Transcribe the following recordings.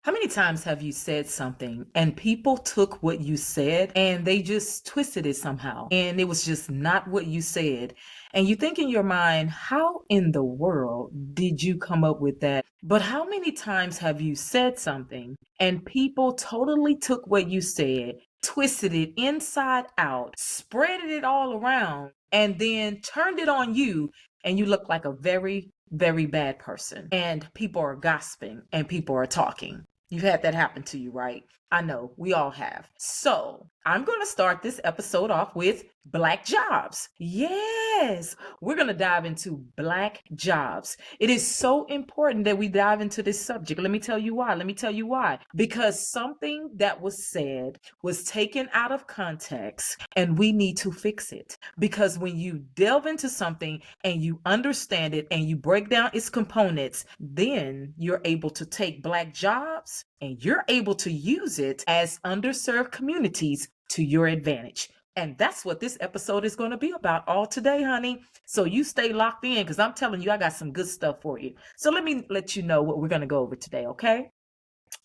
How many times have you said something and people took what you said and they just twisted it somehow and it was just not what you said? And you think in your mind, how in the world did you come up with that? But how many times have you said something and people totally took what you said, twisted it inside out, spread it all around, and then turned it on you and you look like a very, very bad person? And people are gossiping and people are talking. You've had that happen to you, right? I know we all have. So I'm going to start this episode off with Black jobs. Yes, we're going to dive into Black jobs. It is so important that we dive into this subject. Let me tell you why. Because something that was said was taken out of context and we need to fix it. Because when you delve into something and you understand it and you break down its components, then you're able to take Black jobs and you're able to use it as underserved communities to your advantage. And that's what this episode is going to be about all today, honey. So you stay locked in because I'm telling you, I got some good stuff for you. So let me let you know what we're going to go over today, okay?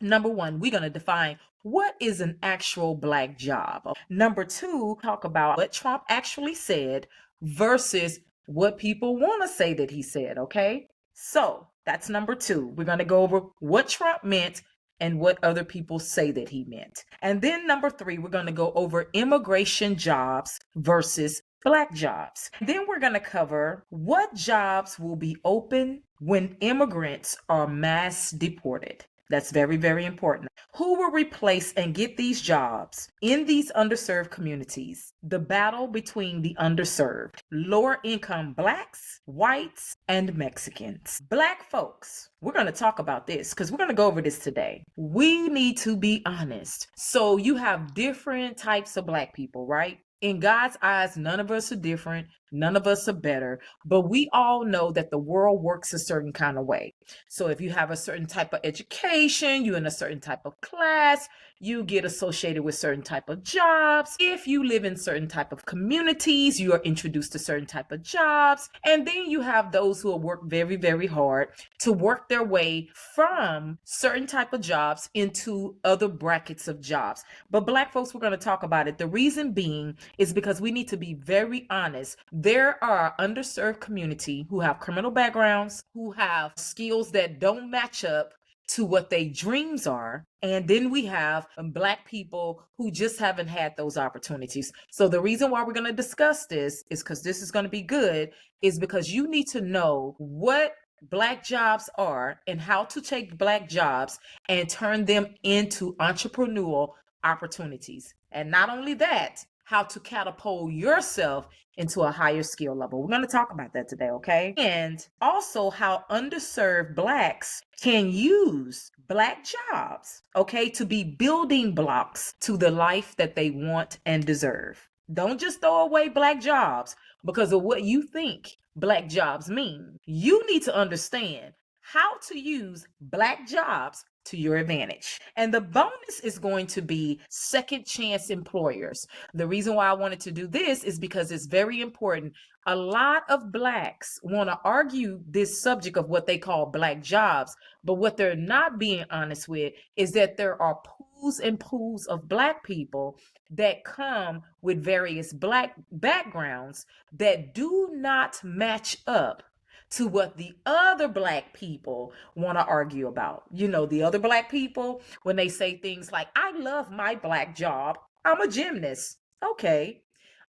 Number one, we're going to define what is an actual Black job. Number two, talk about what Trump actually said versus what people want to say that he said, okay? So that's number two. We're going to go over what Trump meant and what other people say that he meant. And then number three, we're going to go over immigration jobs versus Black jobs. Then we're going to cover what jobs will be open when immigrants are mass deported. That's very, very important. Who will replace and get these jobs in these underserved communities? The battle between the underserved, lower income Blacks, whites, and Mexicans. Black folks, we're going to talk about this because we're going to go over this today. We need to be honest. So you have different types of Black people, right? In God's eyes, none of us are different. None of us are better, but we all know that the world works a certain kind of way. So if you have a certain type of education, you're in a certain type of class, you get associated with certain type of jobs. If you live in certain type of communities, you are introduced to certain type of jobs. And then you have those who will work very, very hard to work their way from certain type of jobs into other brackets of jobs. But Black folks, we're going to talk about it. The reason being is because we need to be very honest. There are underserved community who have criminal backgrounds, who have skills that don't match up to what their dreams are. And then we have Black people who just haven't had those opportunities. So the reason why we're going to discuss this is because this is going to be good, is because you need to know what Black jobs are and how to take Black jobs and turn them into entrepreneurial opportunities. And not only that, how to catapult yourself into a higher skill level. We're going to talk about that today, okay? And also how underserved Blacks can use Black jobs, okay, to be building blocks to the life that they want and deserve. Don't just throw away Black jobs because of what you think Black jobs mean. You need to understand how to use Black jobs to your advantage. And the bonus is going to be second chance employers. The reason why I wanted to do this is because it's very important. A lot of Blacks want to argue this subject of what they call Black jobs, but what they're not being honest with is that there are pools and pools of Black people that come with various Black backgrounds that do not match up to what the other Black people want to argue about. You know, the other Black people, when they say things like, I love my Black job, I'm a gymnast. Okay.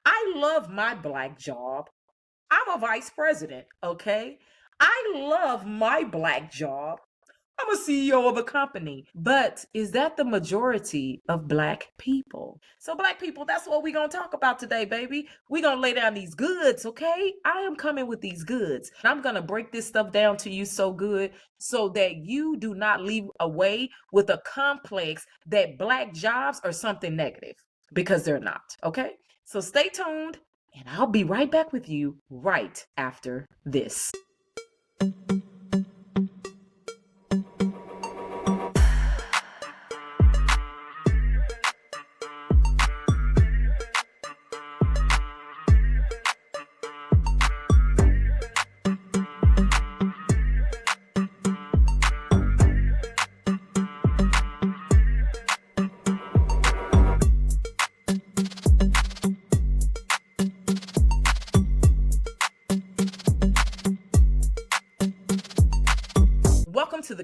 I love my Black job, I'm a vice president. Okay. I love my Black job, I'm a CEO of a company. But is that the majority of Black people? So Black people, that's what we're going to talk about today, baby. We're going to lay down these goods, okay? I am coming with these goods. I'm going to break this stuff down to you so good so that you do not leave away with a complex that Black jobs are something negative, because they're not, okay? So stay tuned and I'll be right back with you right after this.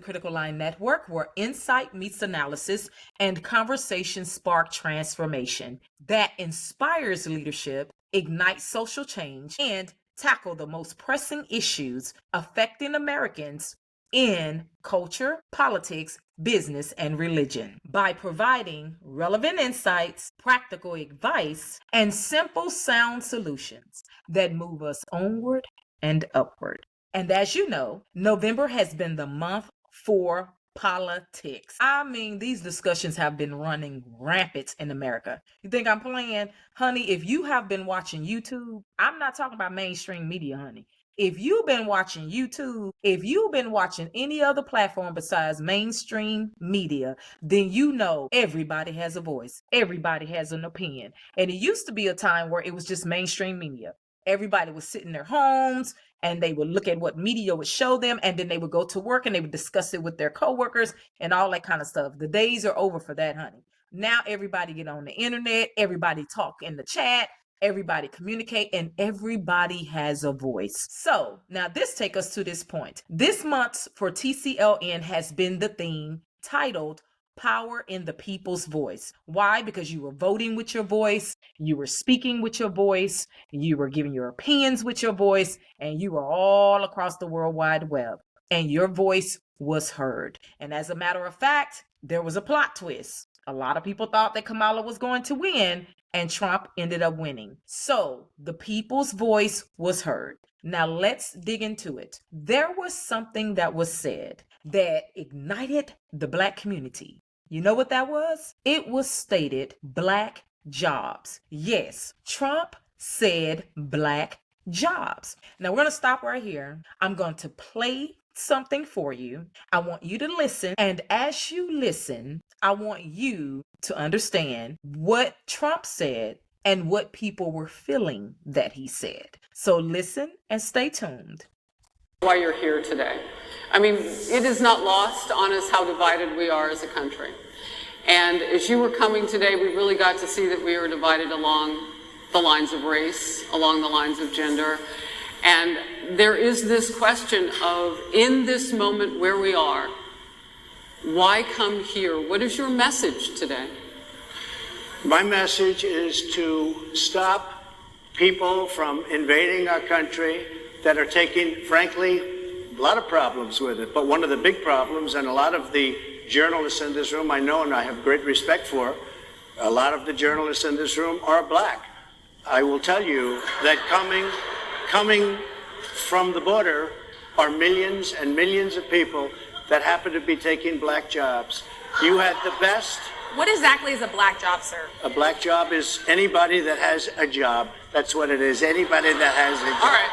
Critical Line Network, where insight meets analysis and conversation spark transformation that inspires leadership, ignites social change, and tackle the most pressing issues affecting Americans in culture, politics, business, and religion by providing relevant insights, practical advice, and simple sound solutions that move us onward and upward. And as you know, November has been the month for politics. I mean, these discussions have been running rampant in America. You think I'm playing? Honey, if you have been watching YouTube, I'm not talking about mainstream media, honey. If you've been watching YouTube, if you've been watching any other platform besides mainstream media, then you know everybody has a voice. Everybody has an opinion. And it used to be a time where it was just mainstream media. Everybody would sit in their homes and they would look at what media would show them, and then they would go to work and they would discuss it with their coworkers and all that kind of stuff. The days are over for that, honey. Now everybody get on the internet, everybody talk in the chat, everybody communicate, and everybody has a voice. So now this takes us to this point. This month for TCLN has been the theme titled Power in the People's Voice. Why? Because you were voting with your voice, you were speaking with your voice, you were giving your opinions with your voice, and you were all across the World Wide Web, and your voice was heard. And as a matter of fact, there was a plot twist. A lot of people thought that Kamala was going to win, and Trump ended up winning. So the people's voice was heard. Now let's dig into it. There was something that was said that ignited the Black community. You know what that was? It was stated Black jobs. Yes, Trump said Black jobs. Now we're going to stop right here. I'm going to play something for you. I want you to listen. And as you listen, I want you to understand what Trump said and what people were feeling that he said. So listen and stay tuned. Why you're here today. I mean, it is not lost on us how divided we are as a country. And as you were coming today, we really got to see that we are divided along the lines of race, along the lines of gender. And there is this question of, in this moment where we are, why come here? What is your message today? My message is to stop people from invading our country that are taking, frankly, a lot of problems with it. But one of the big problems, and a lot of the journalists in this room I know and I have great respect for, a lot of the journalists in this room are Black. I will tell you that coming from the border are millions and millions of people that happen to be taking Black jobs. You had the best. What exactly is a Black job, sir? A Black job is anybody that has a job. That's what it is. Anybody that has a job. All right.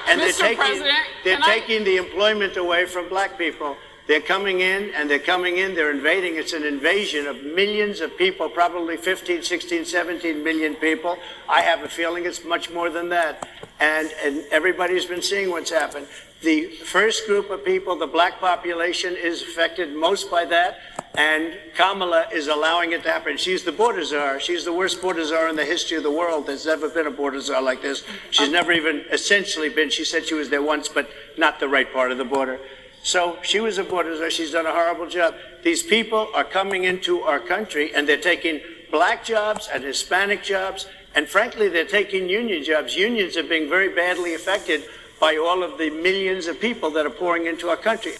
And Mr. they're taking the employment away from Black people. They're coming in, they're invading. It's an invasion of millions of people, probably 15, 16, 17 million people. I have a feeling it's much more than that. And everybody's been seeing what's happened. The first group of people, the Black population, is affected most by that. And Kamala is allowing it to happen. She's the border czar. She's the worst border czar in the history of the world. There's never been a border czar like this. She's never even essentially been. She said she was there once, but not the right part of the border. So she was a border czar. She's done a horrible job. These people are coming into our country, and they're taking Black jobs and Hispanic jobs, and frankly, they're taking union jobs. Unions are being very badly affected by all of the millions of people that are pouring into our country.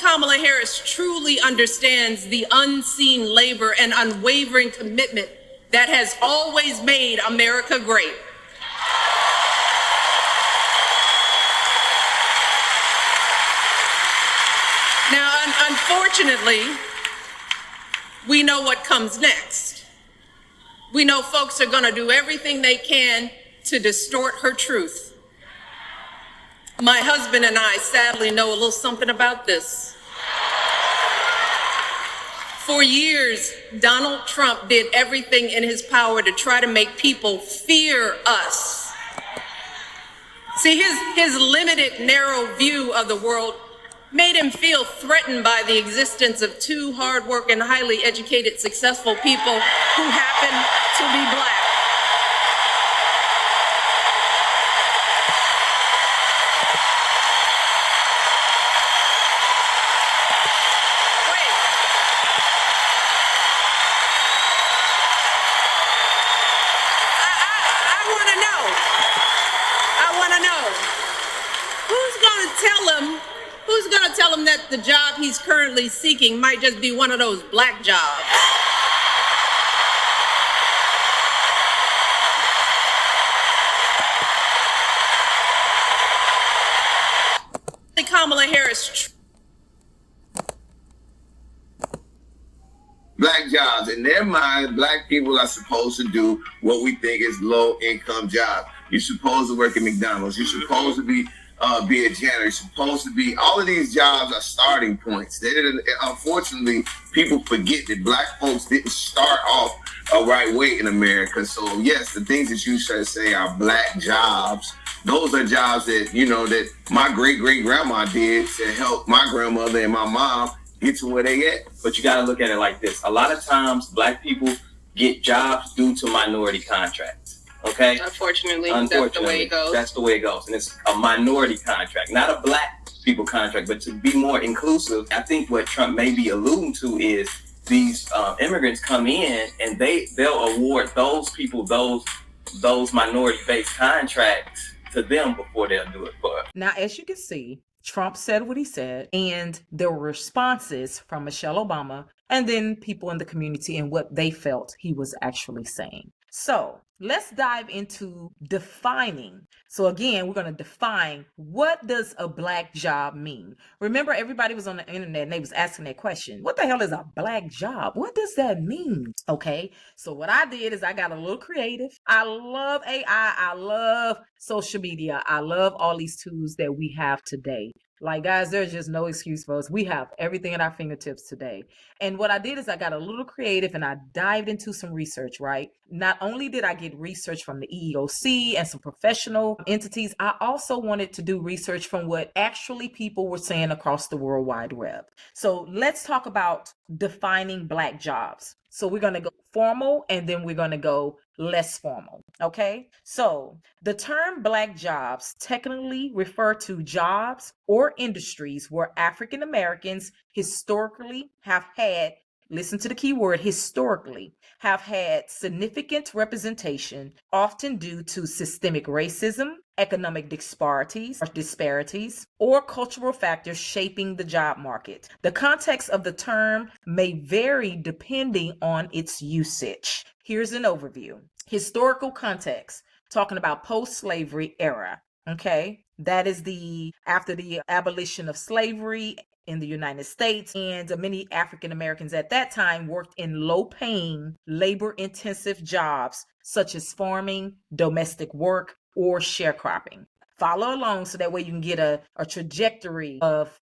Kamala Harris truly understands the unseen labor and unwavering commitment that has always made America great. Now, unfortunately, we know what comes next. We know folks are going to do everything they can to distort her truth. My husband and I sadly know a little something about this. For years, Donald Trump did everything in his power to try to make people fear us. See, his limited, narrow view of the world made him feel threatened by the existence of two hardworking, highly educated, successful people who happen to be Black. tell him that the job he's currently seeking might just be one of those black jobs. Kamala Harris. Black jobs. In their mind, black people are supposed to do what we think is low income jobs. You're supposed to work at McDonald's. You're supposed to be a janitor. You're supposed to be, all of these jobs are starting points. Unfortunately, people forget that black folks didn't start off a right way in America. So yes, the things that you say are black jobs. Those are jobs that, that my great-great-grandma did to help my grandmother and my mom get to where they at. But you got to look at it like this. A lot of times, black people get jobs due to minority contracts, okay? Unfortunately, that's the way it goes. That's the way it goes. And it's a minority contract, not a black people contract, but to be more inclusive, I think what Trump may be alluding to is these immigrants come in and they'll award those people those minority-based contracts to them before they'll do it for us. Now, as you can see, Trump said what he said, and there were responses from Michelle Obama and then people in the community and what they felt he was actually saying. So let's dive into defining. So again, we're going to define, what does a black job mean? Remember, everybody was on the internet and they was asking that question. What the hell is a black job? What does that mean? Okay, so what I did is I got a little creative. I love AI. I love social media. I love all these tools that we have today. Like, guys, there's just no excuse for us. We have everything at our fingertips today. And what I did is I got a little creative and I dived into some research, right? Not only did I get research from the EEOC and some professional entities, I also wanted to do research from what actually people were saying across the World Wide Web. So let's talk about defining black jobs. So we're going to go formal and then we're going to go less formal. Okay. So the term black jobs technically refer to jobs or industries where African Americans historically have had, listen to the key word, historically have had significant representation, often due to systemic racism, economic disparities, or cultural factors shaping the job market. The context of the term may vary depending on its usage. Here's an overview. Historical context, talking about post-slavery era. Okay, that is after the abolition of slavery in the United States, and many African Americans at that time worked in low-paying, labor-intensive jobs such as farming, domestic work, or sharecropping. Follow along so that way you can get a trajectory of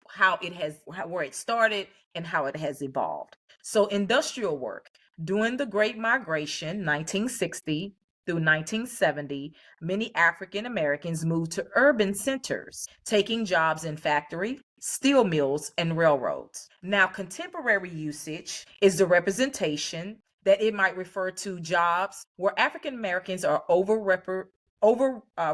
where it started and how it has evolved. So industrial work. During the Great Migration, 1960 through 1970, many African Americans moved to urban centers, taking jobs in factory, steel mills, and railroads. Now, contemporary usage is the representation that it might refer to jobs where African Americans are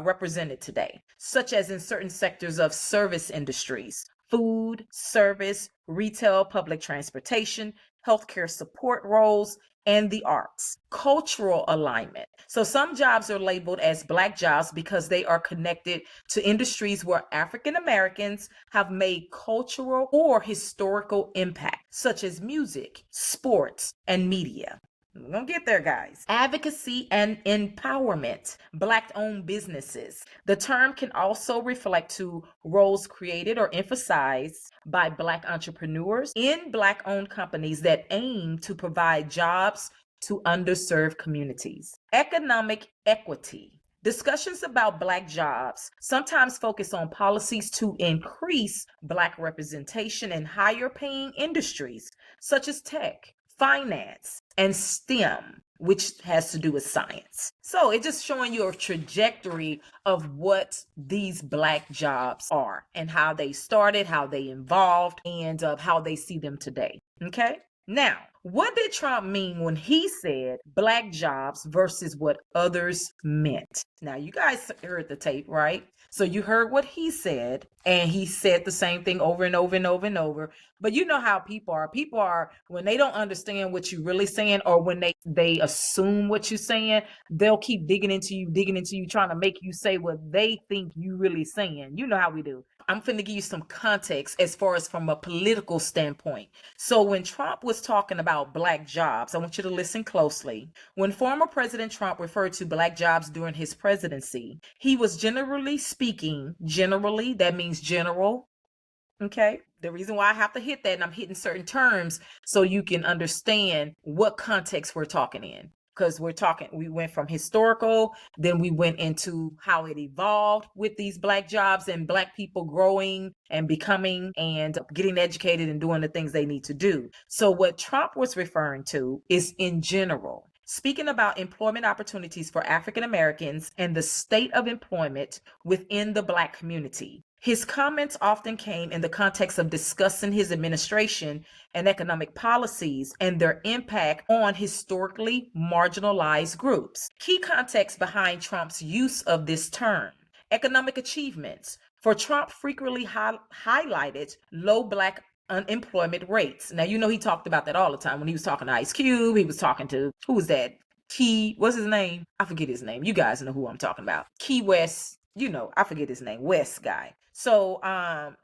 represented today, such as in certain sectors of service industries, food, service, retail, public transportation, healthcare support roles, and the arts. Cultural alignment. So some jobs are labeled as black jobs because they are connected to industries where African Americans have made cultural or historical impact, such as music, sports, and media. We're going to get there, guys. Advocacy and empowerment. Black-owned businesses. The term can also reflect to roles created or emphasized by Black entrepreneurs in Black-owned companies that aim to provide jobs to underserved communities. Economic equity. Discussions about Black jobs sometimes focus on policies to increase Black representation in higher paying industries, such as tech, finance, and STEM, which has to do with science. So it's just showing you a trajectory of what these Black jobs are and how they started, how they evolved, and how they see them today. Okay? Now, what did Trump mean when he said Black jobs versus what others meant? Now, you guys heard the tape, right? So you heard what he said, and he said the same thing over and over and over and over. But you know how people are. People are, when they don't understand what you're really saying, or when they assume what you're saying, they'll keep digging into you, trying to make you say what they think you really saying. You know how we do. I'm finna give you some context as far as from a political standpoint. So when Trump was talking about black jobs, I want you to listen closely. When former President Trump referred to black jobs during his presidency, he was generally speaking, generally, that means general. Okay. The reason why I have to hit that and I'm hitting certain terms so you can understand what context we're talking in. Because we went from historical, then we went into how it evolved with these black jobs and black people growing and becoming and getting educated and doing the things they need to do. So, what Trump was referring to is in general. Speaking about employment opportunities for African Americans and the state of employment within the Black community. His comments often came in the context of discussing his administration and economic policies and their impact on historically marginalized groups. Key context behind Trump's use of this term. Economic achievements. For Trump frequently highlighted low Black unemployment rates. Now, you know, he talked about that all the time when he was talking to Ice Cube. He was talking to, who was that? What's his name? I forget his name. You guys know who I'm talking about. Key West, you know, I forget his name, West guy. So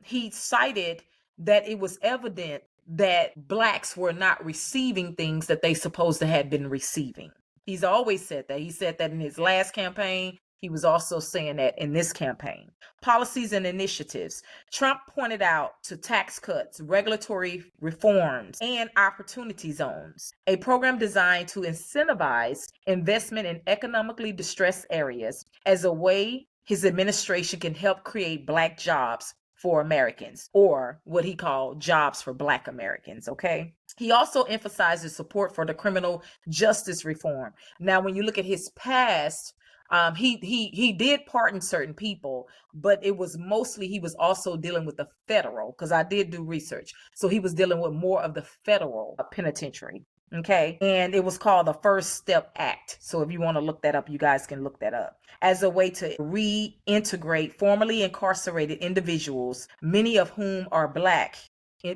he cited that it was evident that Blacks were not receiving things that they supposed to have been receiving. He's always said that. He said that in his last campaign. He was also saying that in this campaign. Policies and initiatives. Trump pointed out to tax cuts, regulatory reforms, and opportunity zones, a program designed to incentivize investment in economically distressed areas as a way his administration can help create Black jobs for Americans, or what he called jobs for Black Americans, okay? He also emphasizes support for the criminal justice reform. Now, when you look at his past, he did pardon certain people, but it was mostly he was also dealing with the federal, because I did do research. So he was dealing with more of the federal penitentiary. Okay. And it was called the First Step Act. So if you want to look that up, you guys can look that up as a way to reintegrate formerly incarcerated individuals, many of whom are Black,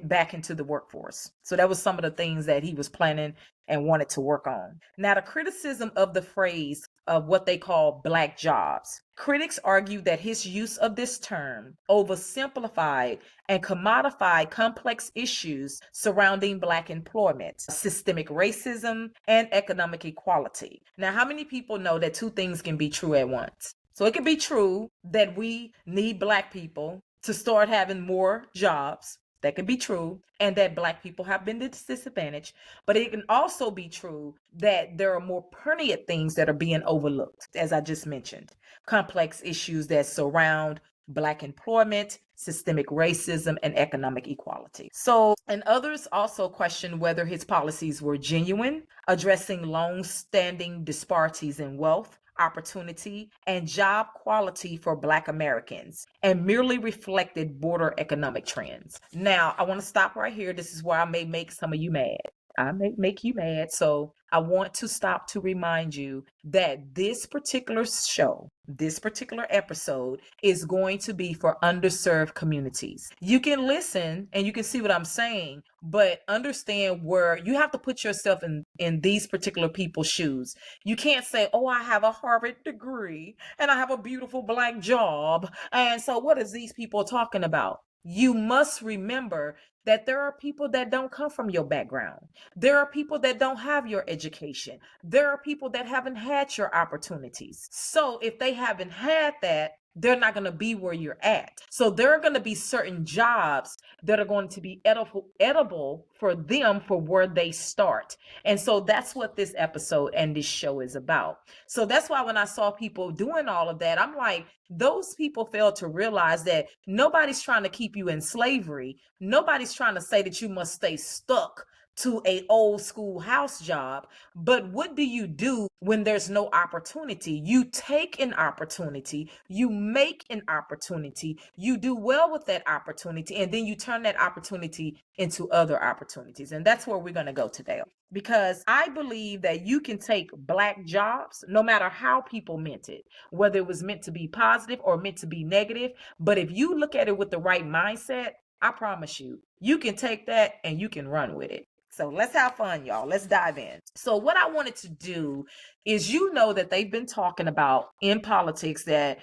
back into the workforce. So that was some of the things that he was planning and wanted to work on. Now, the criticism of the phrase of what they call Black jobs. Critics argue that his use of this term oversimplified and commodified complex issues surrounding Black employment, systemic racism, and economic equality. Now, how many people know that two things can be true at once? So it can be true that we need Black people to start having more jobs. That can be true, and that Black people have been disadvantaged, but it can also be true that there are more pertinent things that are being overlooked, as I just mentioned, complex issues that surround Black employment, systemic racism, and economic equality. So, and others also question whether his policies were genuine, addressing long-standing disparities in wealth, opportunity, and job quality for Black Americans, and merely reflected broader economic trends. Now, I want to stop right here. This is where I may make some of you mad. I may make you mad. So I want to stop to remind you that this particular show, this particular episode is going to be for underserved communities. You can listen and you can see what I'm saying, but understand where you have to put yourself in these particular people's shoes. You can't say, oh, I have a Harvard degree and I have a beautiful Black job. And so what is these people talking about? You must remember that there are people that don't come from your background. There are people that don't have your education. There are people that haven't had your opportunities. So if they haven't had that, they're not going to be where you're at. So there are going to be certain jobs that are going to be edible for them for where they start. And so that's what this episode and this show is about. So that's why when I saw people doing all of that, I'm like, those people fail to realize that nobody's trying to keep you in slavery. Nobody's trying to say that you must stay stuck to a old school house job. But what do you do when there's no opportunity? You take an opportunity, you make an opportunity, you do well with that opportunity, and then you turn that opportunity into other opportunities. And that's where we're going to go today. Because I believe that you can take Black jobs, no matter how people meant it, whether it was meant to be positive or meant to be negative. But if you look at it with the right mindset, I promise you, you can take that and you can run with it. So let's have fun, y'all. Let's dive in. So what I wanted to do is, you know, that they've been talking about in politics that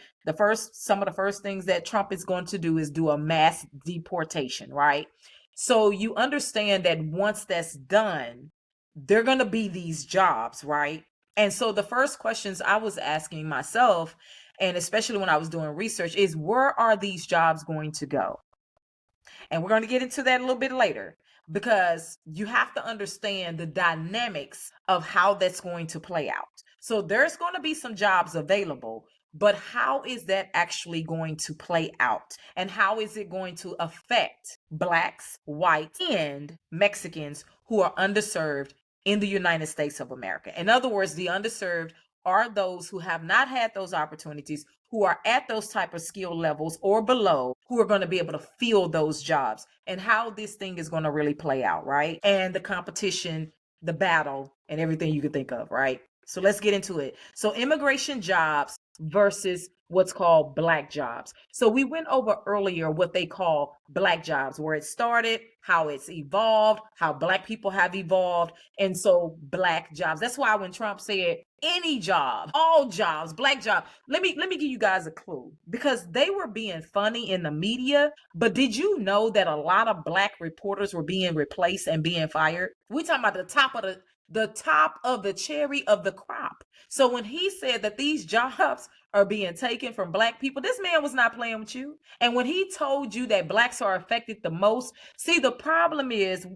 some of the first things that Trump is going to do is do a mass deportation, right? So you understand that once that's done, they're going to be these jobs, right? And so the first questions I was asking myself, and especially when I was doing research, is where are these jobs going to go? And we're going to get into that a little bit later, because you have to understand the dynamics of how that's going to play out. So there's going to be some jobs available, but how is that actually going to play out? And how is it going to affect Blacks, whites, and Mexicans who are underserved in the United States of America? In other words, the underserved are those who have not had those opportunities, who are at those type of skill levels or below, who are going to be able to fill those jobs, and how this thing is going to really play out, right? And the competition, the battle, and everything you could think of, right? So let's get into it. So immigration jobs versus what's called Black jobs. So we went over earlier what they call Black jobs, where it started, how it's evolved, how Black people have evolved. And so Black jobs. That's why when Trump said any job, all jobs, Black job, let me give you guys a clue, because they were being funny in the media. But did you know that a lot of Black reporters were being replaced and being fired? We talking about the top of the cherry of the crop. So when he said that these jobs are being taken from Black people, this man was not playing with you. And when he told you that Blacks are affected the most, see, the problem is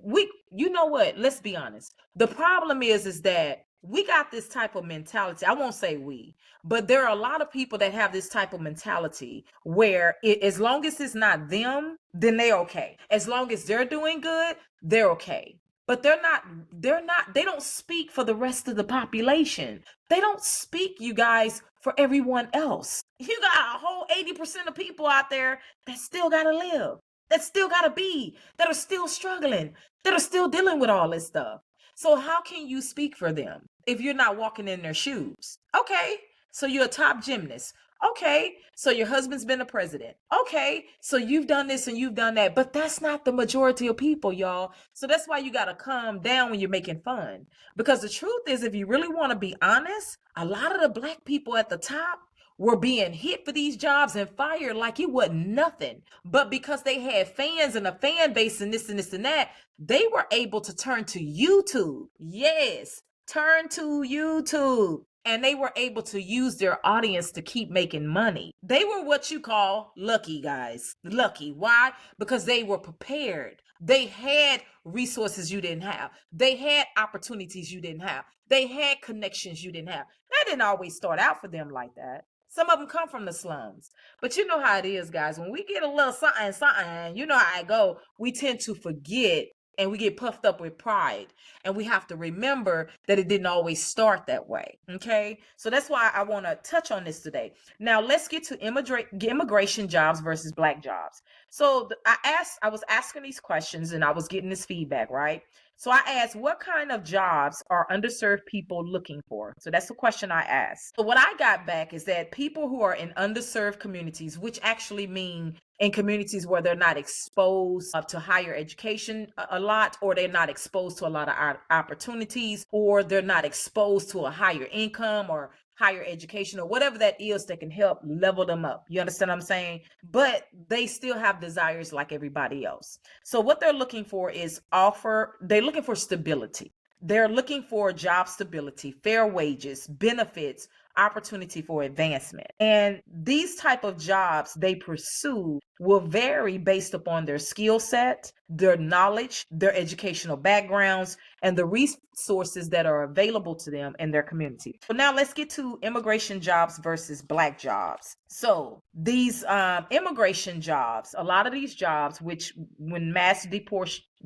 you know what? Let's be honest. The problem is that we got this type of mentality. I won't say we, but there are a lot of people that have this type of mentality where as long as it's not them, then they're okay. As long as they're doing good, they're okay. But they don't speak for the rest of the population. They don't speak, you guys, for everyone else. You got a whole 80% of people out there that still got to live, that still got to be, that are still struggling, that are still dealing with all this stuff. So how can you speak for them if you're not walking in their shoes? Okay, so you're a top gymnast. Okay, so your husband's been a president. Okay, so you've done this and you've done that, but that's not the majority of people, y'all. So that's why you got to calm down when you're making fun. Because the truth is, if you really want to be honest, a lot of the Black people at the top were being hit for these jobs and fired like it wasn't nothing. But because they had fans and a fan base and this and this and that, they were able to turn to YouTube. Yes, turn to YouTube. And they were able to use their audience to keep making money. They were what you call lucky, guys. Lucky. Why? Because they were prepared. They had resources you didn't have. They had opportunities you didn't have. They had connections you didn't have. That didn't always start out for them like that. Some of them come from the slums. But you know how it is, guys. When we get a little something, you know how I go, we tend to forget and we get puffed up with pride. And we have to remember that it didn't always start that way. Okay. So that's why I want to touch on this today. Now let's get to immigration jobs versus Black jobs. So I was asking these questions and I was getting this feedback, right? So I asked, what kind of jobs are underserved people looking for? So that's the question I asked. So what I got back is that people who are in underserved communities, which actually mean in communities where they're not exposed to higher education a lot, or they're not exposed to a lot of opportunities, or they're not exposed to a higher income or higher education or whatever that is that can help level them up. You understand what I'm saying? But they still have desires like everybody else. So what they're looking for is they're looking for stability. They're looking for job stability, fair wages, benefits, opportunity for advancement. And these type of jobs they pursue will vary based upon their skill set, their knowledge, their educational backgrounds, and the resources that are available to them in their community. So now let's get to immigration jobs versus Black jobs. So these immigration jobs, a lot of these jobs, which when mass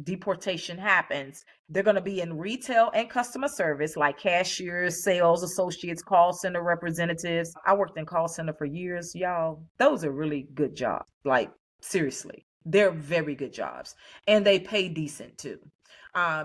deportation happens, they're going to be in retail and customer service, like cashiers, sales associates, call center representatives. I worked in call center for years, y'all. Those are really good jobs. Like, seriously, they're very good jobs, and they pay decent too.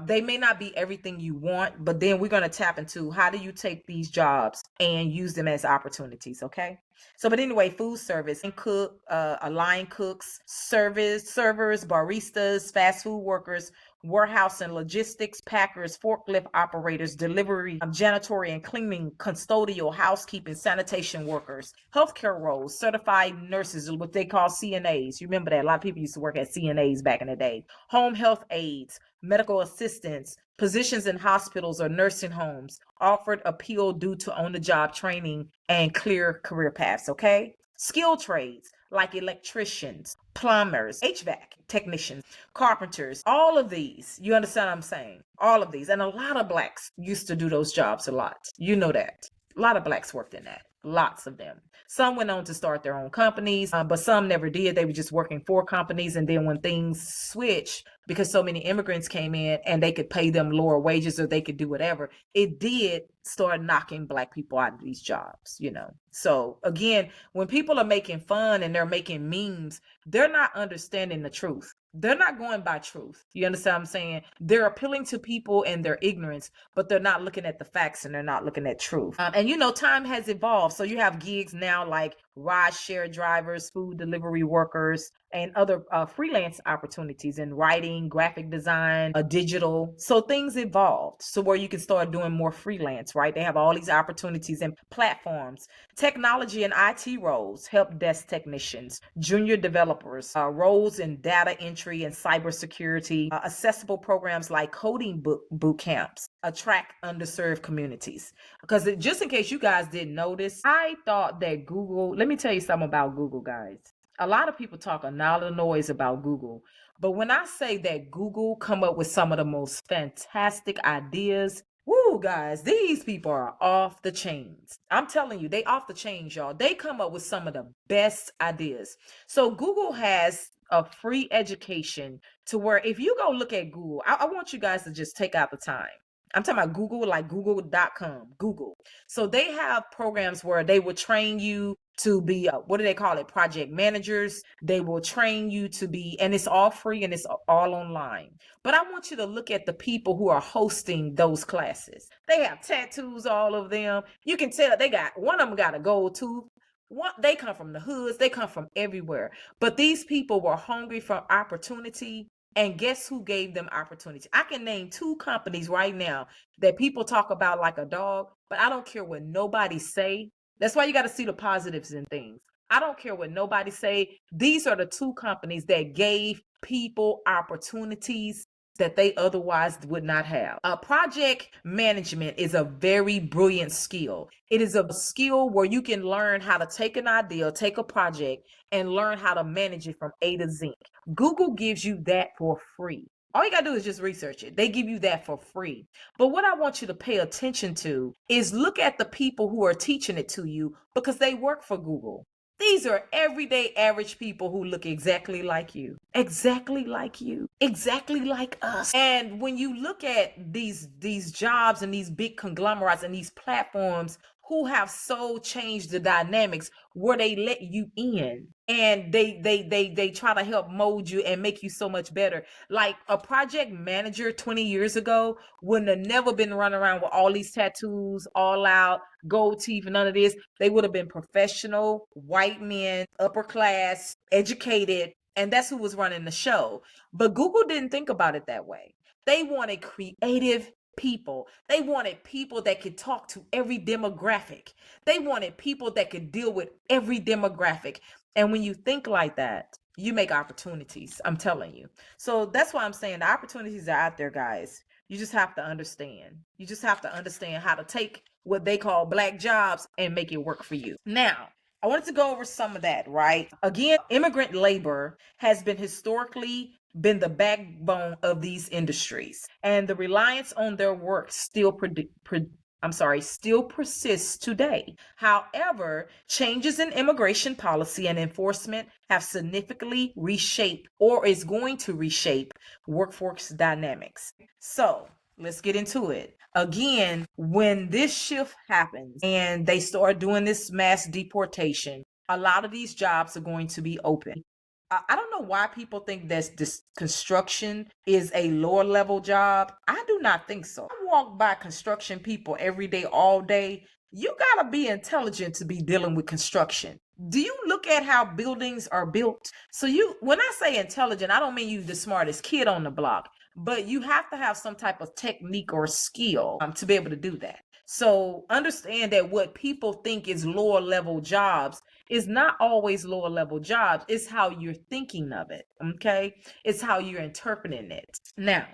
They may not be everything you want, but then we're going to tap into how do you take these jobs and use them as opportunities, okay? So, but anyway, food service, and cook, line cooks, servers, baristas, fast food workers, warehouse and logistics, packers, forklift operators, delivery, janitorial and cleaning, custodial, housekeeping, sanitation workers, healthcare roles, certified nurses, what they call CNAs. You remember that? A lot of people used to work as CNAs back in the day. Home health aides, medical assistants, positions in hospitals or nursing homes, offered appeal due to on-the-job training and clear career paths, okay? Skill trades like electricians, plumbers, HVAC technicians, carpenters, all of these, you understand what I'm saying? All of these. And a lot of blacks used to do those jobs a lot. You know that. A lot of blacks worked in that. Lots of them. Some went on to start their own companies, but some never did. They were just working for companies. And then when things switched, because so many immigrants came in and they could pay them lower wages or they could do whatever, it did start knocking black people out of these jobs, you know. So again, when people are making fun and they're making memes, they're not understanding the truth. They're not going by truth. You understand what I'm saying? They're appealing to people and their ignorance, but they're not looking at the facts and they're not looking at truth. And you know, time has evolved. So you have gigs now like ride share drivers, food delivery workers, and other freelance opportunities in writing, graphic design, digital. So things evolved. So where you can start doing more freelance, right? They have all these opportunities and platforms. Technology and IT roles, help desk technicians, junior developers, roles in data entry and cybersecurity, accessible programs like coding boot camps attract underserved communities. Because just in case you guys didn't notice, I thought that Google, let me tell you something about Google, guys. A lot of people talk a lot of noise about Google, but when I say that Google come up with some of the most fantastic ideas, woo, guys, these people are off the chains. I'm telling you, they off the chains, y'all. They come up with some of the best ideas. So Google has a free education to where if you go look at Google, I want you guys to just take out the time. I'm talking about Google, like google.com, Google. So they have programs where they will train you to be, what do they call it? Project managers. They will train you to be, and it's all free and it's all online. But I want you to look at the people who are hosting those classes. They have tattoos, all of them. You can tell they got, one of them got a gold tooth. They come from the hoods. They come from everywhere. But these people were hungry for opportunity. And guess who gave them opportunity? I can name 2 companies right now that people talk about like a dog, but I don't care what nobody say. That's why you got to see the positives in things. I don't care what nobody say. These are the 2 companies that gave people opportunities that they otherwise would not have. Project management is a very brilliant skill. It is a skill where you can learn how to take an idea, take a project, and learn how to manage it from A to Z. Google gives you that for free. All you got to do is just research it. They give you that for free. But what I want you to pay attention to is look at the people who are teaching it to you because they work for Google. These are everyday average people who look exactly like you, exactly like you, exactly like us. And when you look at these jobs and these big conglomerates and these platforms who have so changed the dynamics where they let you in and they try to help mold you and make you so much better. Like a project manager 20 years ago wouldn't have never been running around with all these tattoos, all out, gold teeth, and none of this. They would have been professional, white men, upper class, educated, and that's who was running the show. But Google didn't think about it that way. They wanted creative people. They wanted people that could talk to every demographic. They wanted people that could deal with every demographic. And when you think like that, you make opportunities. I'm telling you. So that's why I'm saying the opportunities are out there, guys. You just have to understand. You just have to understand how to take what they call black jobs and make it work for you. Now, I wanted to go over some of that, right? Again, immigrant labor has been historically been the backbone of these industries, and the reliance on their work still persists today. However, changes in immigration policy and enforcement have significantly reshaped or is going to reshape workforce dynamics. So let's get into it. Again, when this shift happens and they start doing this mass deportation, a lot of these jobs are going to be open. I don't know why people think that this construction is a lower level job. I do not think so. I walk by construction people every day, all day. You gotta be intelligent to be dealing with construction. Do you look at how buildings are built? So when I say intelligent, I don't mean you the smartest kid on the block, but you have to have some type of technique or skill to be able to do that. So understand that what people think is lower level jobs is not always lower level jobs. It's how you're thinking of it. Okay. It's how you're interpreting it. Now,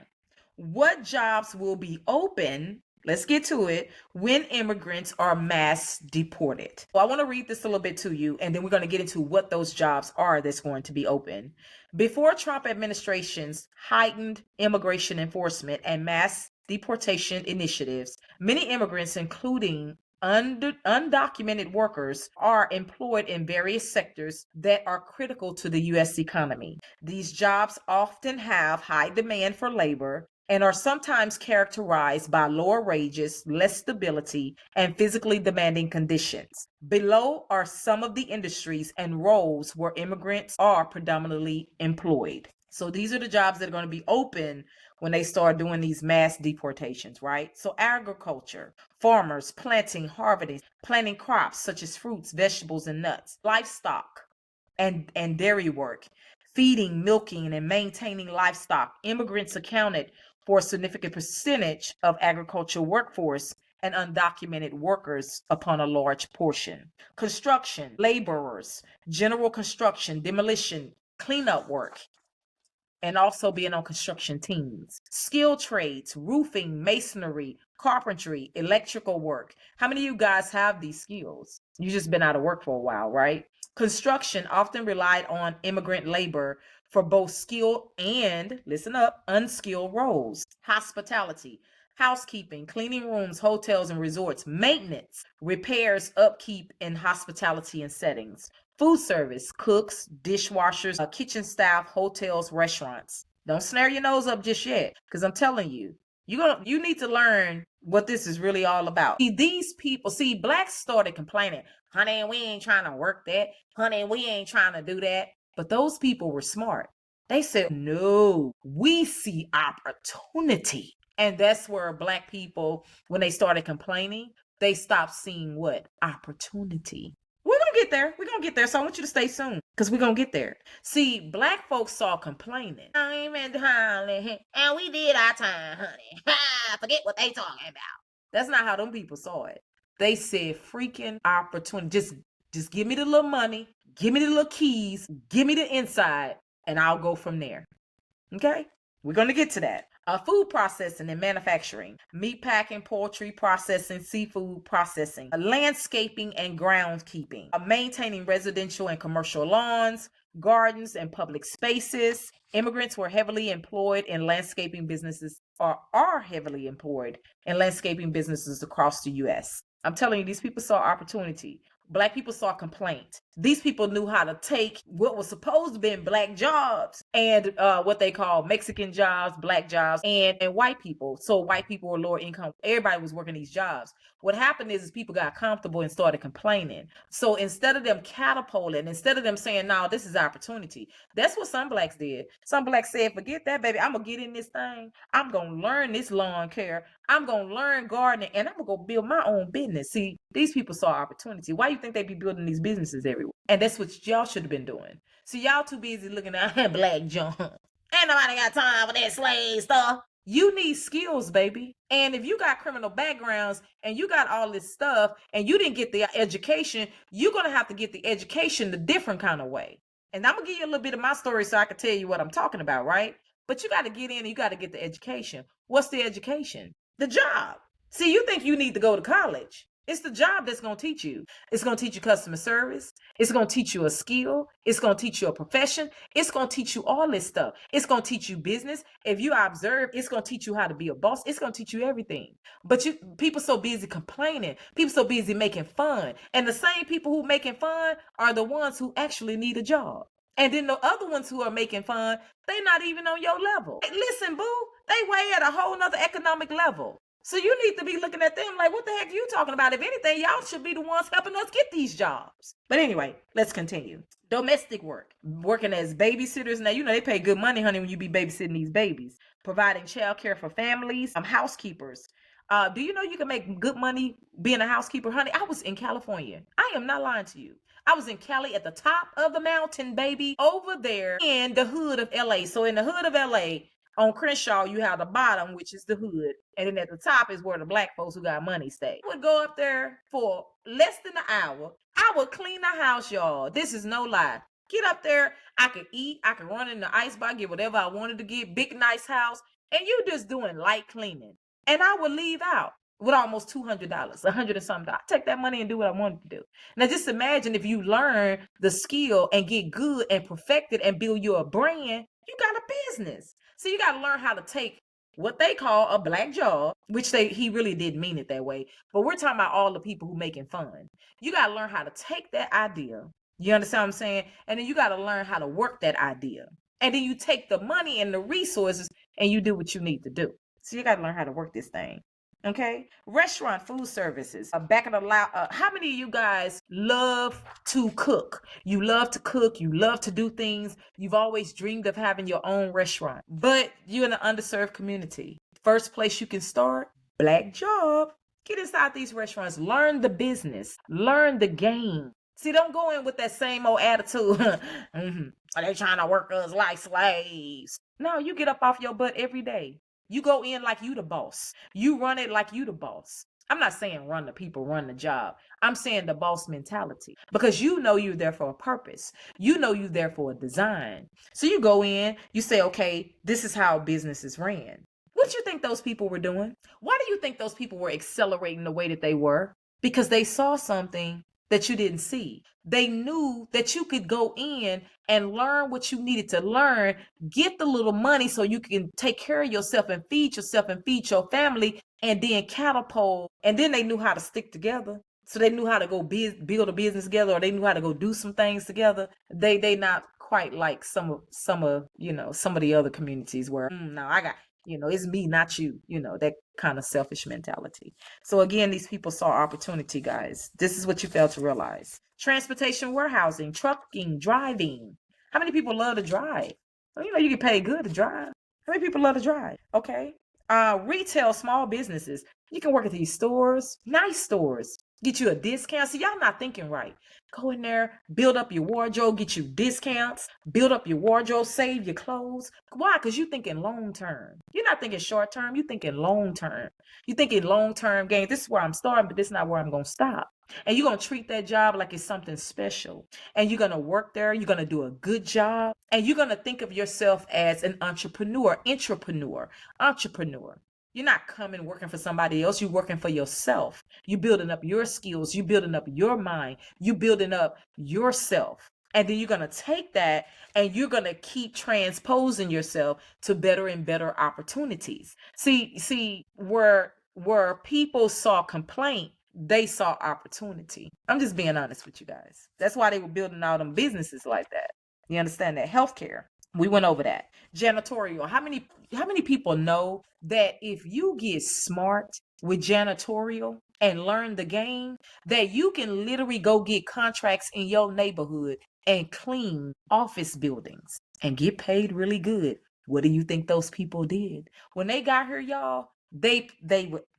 what jobs will be open? Let's get to it. When immigrants are mass deported. Well, I want to read this a little bit to you, and then we're going to get into what those jobs are that's going to be open. Before Trump administration's heightened immigration enforcement and mass deportation initiatives, many immigrants, including undocumented workers, are employed in various sectors that are critical to the U.S. economy. These jobs often have high demand for labor and are sometimes characterized by lower wages, less stability, and physically demanding conditions. Below are some of the industries and roles where immigrants are predominantly employed. So these are the jobs that are going to be open when they start doing these mass deportations, right? So agriculture, farmers planting, harvesting, planting crops such as fruits, vegetables, and nuts, livestock and dairy work, feeding, milking, and maintaining livestock. Immigrants accounted for a significant percentage of agricultural workforce and undocumented workers upon a large portion. Construction, laborers, general construction, demolition, cleanup work, and also being on construction teams. Skilled trades, roofing, masonry, carpentry, electrical work. How many of you guys have these skills? You've just been out of work for a while, right? Construction often relied on immigrant labor for both skilled and, listen up, unskilled roles. Hospitality, housekeeping, cleaning rooms, hotels and resorts, maintenance, repairs, upkeep in hospitality and settings. Food service, cooks, dishwashers, kitchen staff, hotels, restaurants. Don't snare your nose up just yet, because I'm telling you, you need to learn what this is really all about. These people, blacks started complaining, honey, we ain't trying to work that. Honey, we ain't trying to do that. But those people were smart. They said, no, we see opportunity. And that's where black people, when they started complaining, they stopped seeing what? Opportunity. We're going to get there. We're going to get there. So I want you to stay tuned because we're going to get there. See, black folks saw complaining. And we did our time, honey. Forget what they talking about. That's not how them people saw it. They said freaking opportunity. Just give me the little money. Give me the little keys. Give me the inside. And I'll go from there. Okay? We're going to get to that. Food processing and manufacturing, meat packing, poultry processing, seafood processing, landscaping and groundskeeping, maintaining residential and commercial lawns, gardens and public spaces. Immigrants were heavily employed in landscaping businesses or are heavily employed in landscaping businesses across the U.S. I'm telling you, these people saw opportunity. Black people saw complaint. These people knew how to take what was supposed to be black jobs and what they call Mexican jobs, black jobs, and white people. So white people were lower income. Everybody was working these jobs. What happened is people got comfortable and started complaining. So instead of them catapulting, instead of them saying, no, this is opportunity, that's what some blacks did. Some blacks said, forget that, baby. I'm going to get in this thing. I'm going to learn this lawn care. I'm going to learn gardening, and I'm going to go build my own business. See, these people saw opportunity. Why do you think they be building these businesses everywhere? And that's what y'all should have been doing. See, y'all too busy looking at black junk. Ain't nobody got time for that slave stuff. You need skills, baby. And if you got criminal backgrounds and you got all this stuff and you didn't get the education, you're going to have to get the education the different kind of way. And I'm going to give you a little bit of my story so I can tell you what I'm talking about, right? But you got to get in and you got to get the education. What's the education? The job. See, you think you need to go to college. It's the job that's going to teach you. It's going to teach you customer service. It's going to teach you a skill. It's going to teach you a profession. It's going to teach you all this stuff. It's going to teach you business. If you observe, it's going to teach you how to be a boss. It's going to teach you everything. But people so busy complaining. People so busy making fun. And the same people who making fun are the ones who actually need a job. And then the other ones who are making fun, they not even on your level. Hey, listen, boo, they way at a whole nother economic level. So you need to be looking at them like, what the heck are you talking about? If anything, y'all should be the ones helping us get these jobs. But anyway, let's continue. Domestic work, working as babysitters. Now, you know, they pay good money, honey, when you be babysitting these babies. Providing childcare for families, housekeepers. Do you know you can make good money being a housekeeper, honey? I was in California. I am not lying to you. I was in Cali at the top of the mountain, baby, over there in the hood of LA. So in the hood of LA, on Crenshaw, you have the bottom, which is the hood. And then at the top is where the black folks who got money stay. I would go up there for less than an hour. I would clean the house, y'all. This is no lie. Get up there. I could eat. I could run in the ice box, get whatever I wanted to get. Big, nice house. And you just doing light cleaning. And I would leave out with almost $200, $100 and something. I take that money and do what I wanted to do. Now, just imagine if you learn the skill and get good and perfect it and build your brand, you got a business. So you got to learn how to take what they call a black job, which he really didn't mean it that way. But we're talking about all the people who making fun. You got to learn how to take that idea. You understand what I'm saying? And then you got to learn how to work that idea. And then you take the money and the resources and you do what you need to do. So you got to learn how to work this thing. Okay. Restaurant, food services. Back in the how many of you guys love to cook? You love to cook. You love to do things. You've always dreamed of having your own restaurant, but you're in an underserved community. First place you can start, black job. Get inside these restaurants. Learn the business. Learn the game. See, don't go in with that same old attitude. Are they trying to work us like slaves? No, you get up off your butt every day. You go in like you the boss. You run it like you the boss. I'm not saying run the people, run the job. I'm saying the boss mentality. Because you know you're there for a purpose. You know you're there for a design. So you go in, you say, okay, this is how business is ran. What do you think those people were doing? Why do you think those people were accelerating the way that they were? Because they saw something that you didn't see. They knew that you could go in and learn what you needed to learn, get the little money so you can take care of yourself and feed your family, and then catapult. And then they knew how to stick together. So they knew how to go build a business together, or they knew how to go do some things together. They not quite like some of the other communities where no, I got, it's me, not you, that kind of selfish mentality. So again, these people saw opportunity, guys. This is what you failed to realize. Transportation, warehousing, trucking, driving. How many people love to drive? Well, you get paid good to drive. How many people love to drive? Okay. Retail, small businesses. You can work at these stores, nice stores. Get you a discount. See, y'all not thinking right. Go in there, build up your wardrobe, get you discounts, build up your wardrobe, save your clothes. Why? Because you're thinking long term. You're not thinking short term. You're thinking long term. You're thinking long term gain. This is where I'm starting, but this is not where I'm going to stop. And you're going to treat that job like it's something special. And you're going to work there. You're going to do a good job. And you're going to think of yourself as an entrepreneur. You're not coming working for somebody else. You're working for yourself. You're building up your skills. You're building up your mind. You're building up yourself. And then you're going to take that and you're going to keep transposing yourself to better and better opportunities. See, where people saw complaint, they saw opportunity. I'm just being honest with you guys. That's why they were building all them businesses like that. You understand that? Healthcare. We went over that. Janitorial. How many people know that if you get smart with janitorial and learn the game, that you can literally go get contracts in your neighborhood and clean office buildings and get paid really good? What do you think those people did? When they got here, y'all, they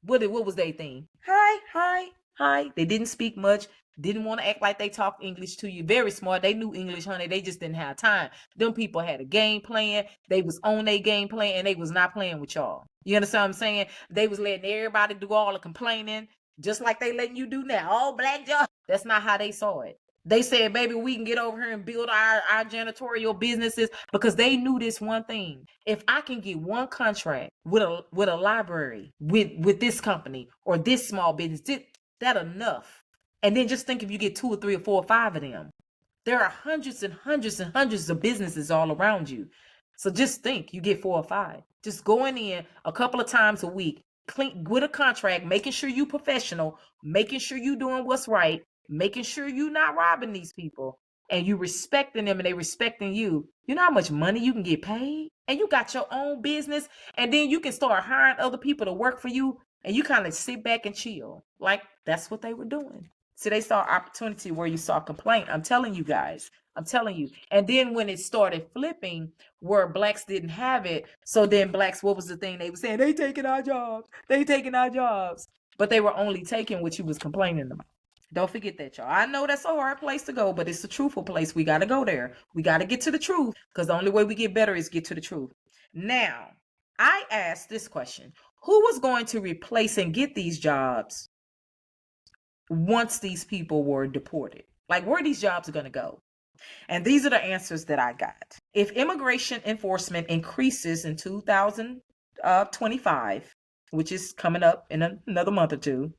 what was their thing? Hi. They didn't speak much. Didn't want to act like they talk English to you. Very smart. They knew English, honey. They just didn't have time. Them people had a game plan. They was on their game plan, and they was not playing with y'all. You understand what I'm saying? They was letting everybody do all the complaining, just like they letting you do now. All black job. That's not how they saw it. They said, baby, we can get over here and build our janitorial businesses, because they knew this one thing. If I can get one contract with a library, with this company or this small business, that enough. And then just think if you get 2 or 3 or 4 or 5 of them. There are hundreds and hundreds and hundreds of businesses all around you. So just think you get 4 or 5. Just going in a couple of times a week, clean with a contract, making sure you professional, making sure you doing what's right, making sure you not robbing these people, and you respecting them and they respecting you. You know how much money you can get paid? And you got your own business, and then you can start hiring other people to work for you. And you kind of sit back and chill. Like that's what they were doing. See, they saw opportunity where you saw complaint. I'm telling you guys. I'm telling you. And then when it started flipping where blacks didn't have it, so then blacks, what was the thing they were saying? They taking our jobs. They taking our jobs. But they were only taking what you was complaining about. Don't forget that, y'all. I know that's a hard place to go, but it's a truthful place. We got to go there. We got to get to the truth because the only way we get better is get to the truth. Now, I asked this question. Who was going to replace and get these jobs once these people were deported? Like, where are these jobs going to go? And these are the answers that I got. If immigration enforcement increases in 2025, which is coming up in another month or two,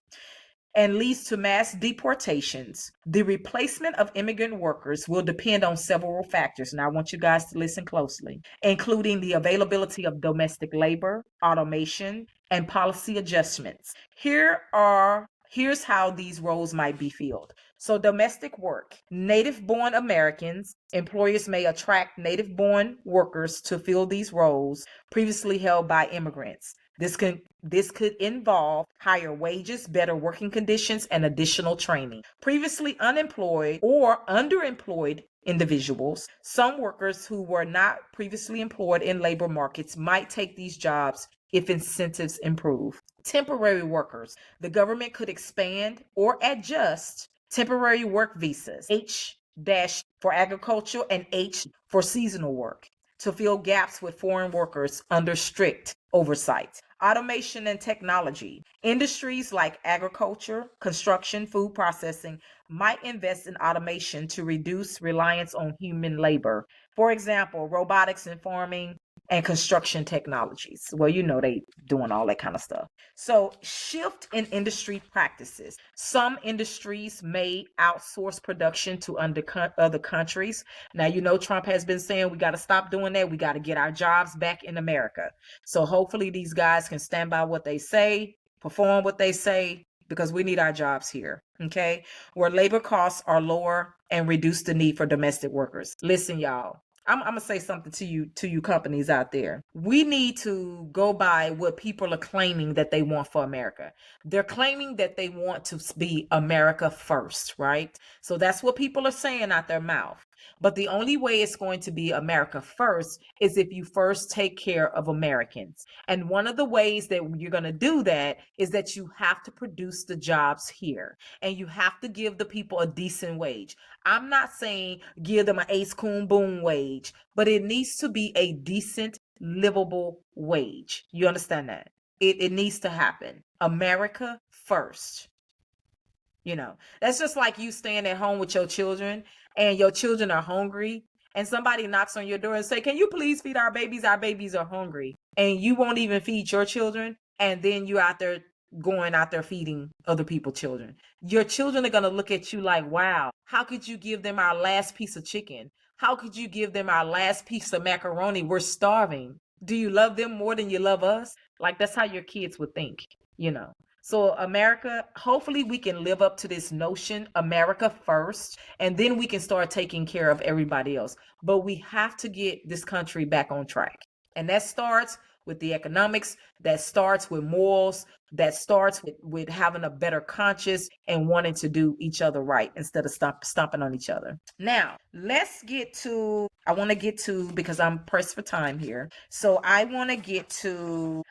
and leads to mass deportations, the replacement of immigrant workers will depend on several factors. And I want you guys to listen closely, including the availability of domestic labor, automation, and policy adjustments. Here's how these roles might be filled. So domestic work, native-born Americans, employers may attract native-born workers to fill these roles previously held by immigrants. This could involve higher wages, better working conditions, and additional training. Previously unemployed or underemployed individuals, some workers who were not previously employed in labor markets might take these jobs if incentives improve. Temporary workers, the government could expand or adjust temporary work visas, H- for agriculture and H for seasonal work, to fill gaps with foreign workers under strict oversight. Automation and technology. Industries like agriculture, construction, food processing might invest in automation to reduce reliance on human labor. For example, robotics in farming and construction technologies. Well, you know they doing all that kind of stuff. So shift in industry practices. Some industries may outsource production to other countries. Now, you know, Trump has been saying we got to stop doing that. We got to get our jobs back in America. So hopefully these guys can stand by what they say, perform what they say, because we need our jobs here, okay? Where labor costs are lower and reduce the need for domestic workers. Listen, y'all. I'm gonna say something to you companies out there. We need to go by what people are claiming that they want for America. They're claiming that they want to be America first, right? So that's what people are saying out their mouth. But the only way it's going to be America first is if you first take care of Americans. And one of the ways that you're going to do that is that you have to produce the jobs here and you have to give the people a decent wage. I'm not saying give them an ace coon boom wage, but it needs to be a decent, livable wage. You understand that? It needs to happen. America first. You know, that's just like you staying at home with your children and your children are hungry and somebody knocks on your door and say, can you please feed our babies? Our babies are hungry. And you won't even feed your children. And then you out there going out there feeding other people's children. Your children are going to look at you like, wow, how could you give them our last piece of chicken? How could you give them our last piece of macaroni? We're starving. Do you love them more than you love us? Like that's how your kids would think, you know. So America, hopefully we can live up to this notion, America first, and then we can start taking care of everybody else. But we have to get this country back on track. And that starts with the economics, that starts with morals, that starts with having a better conscience and wanting to do each other right instead of stomping on each other. Now, I want to get to, because I'm pressed for time here. So I want to get to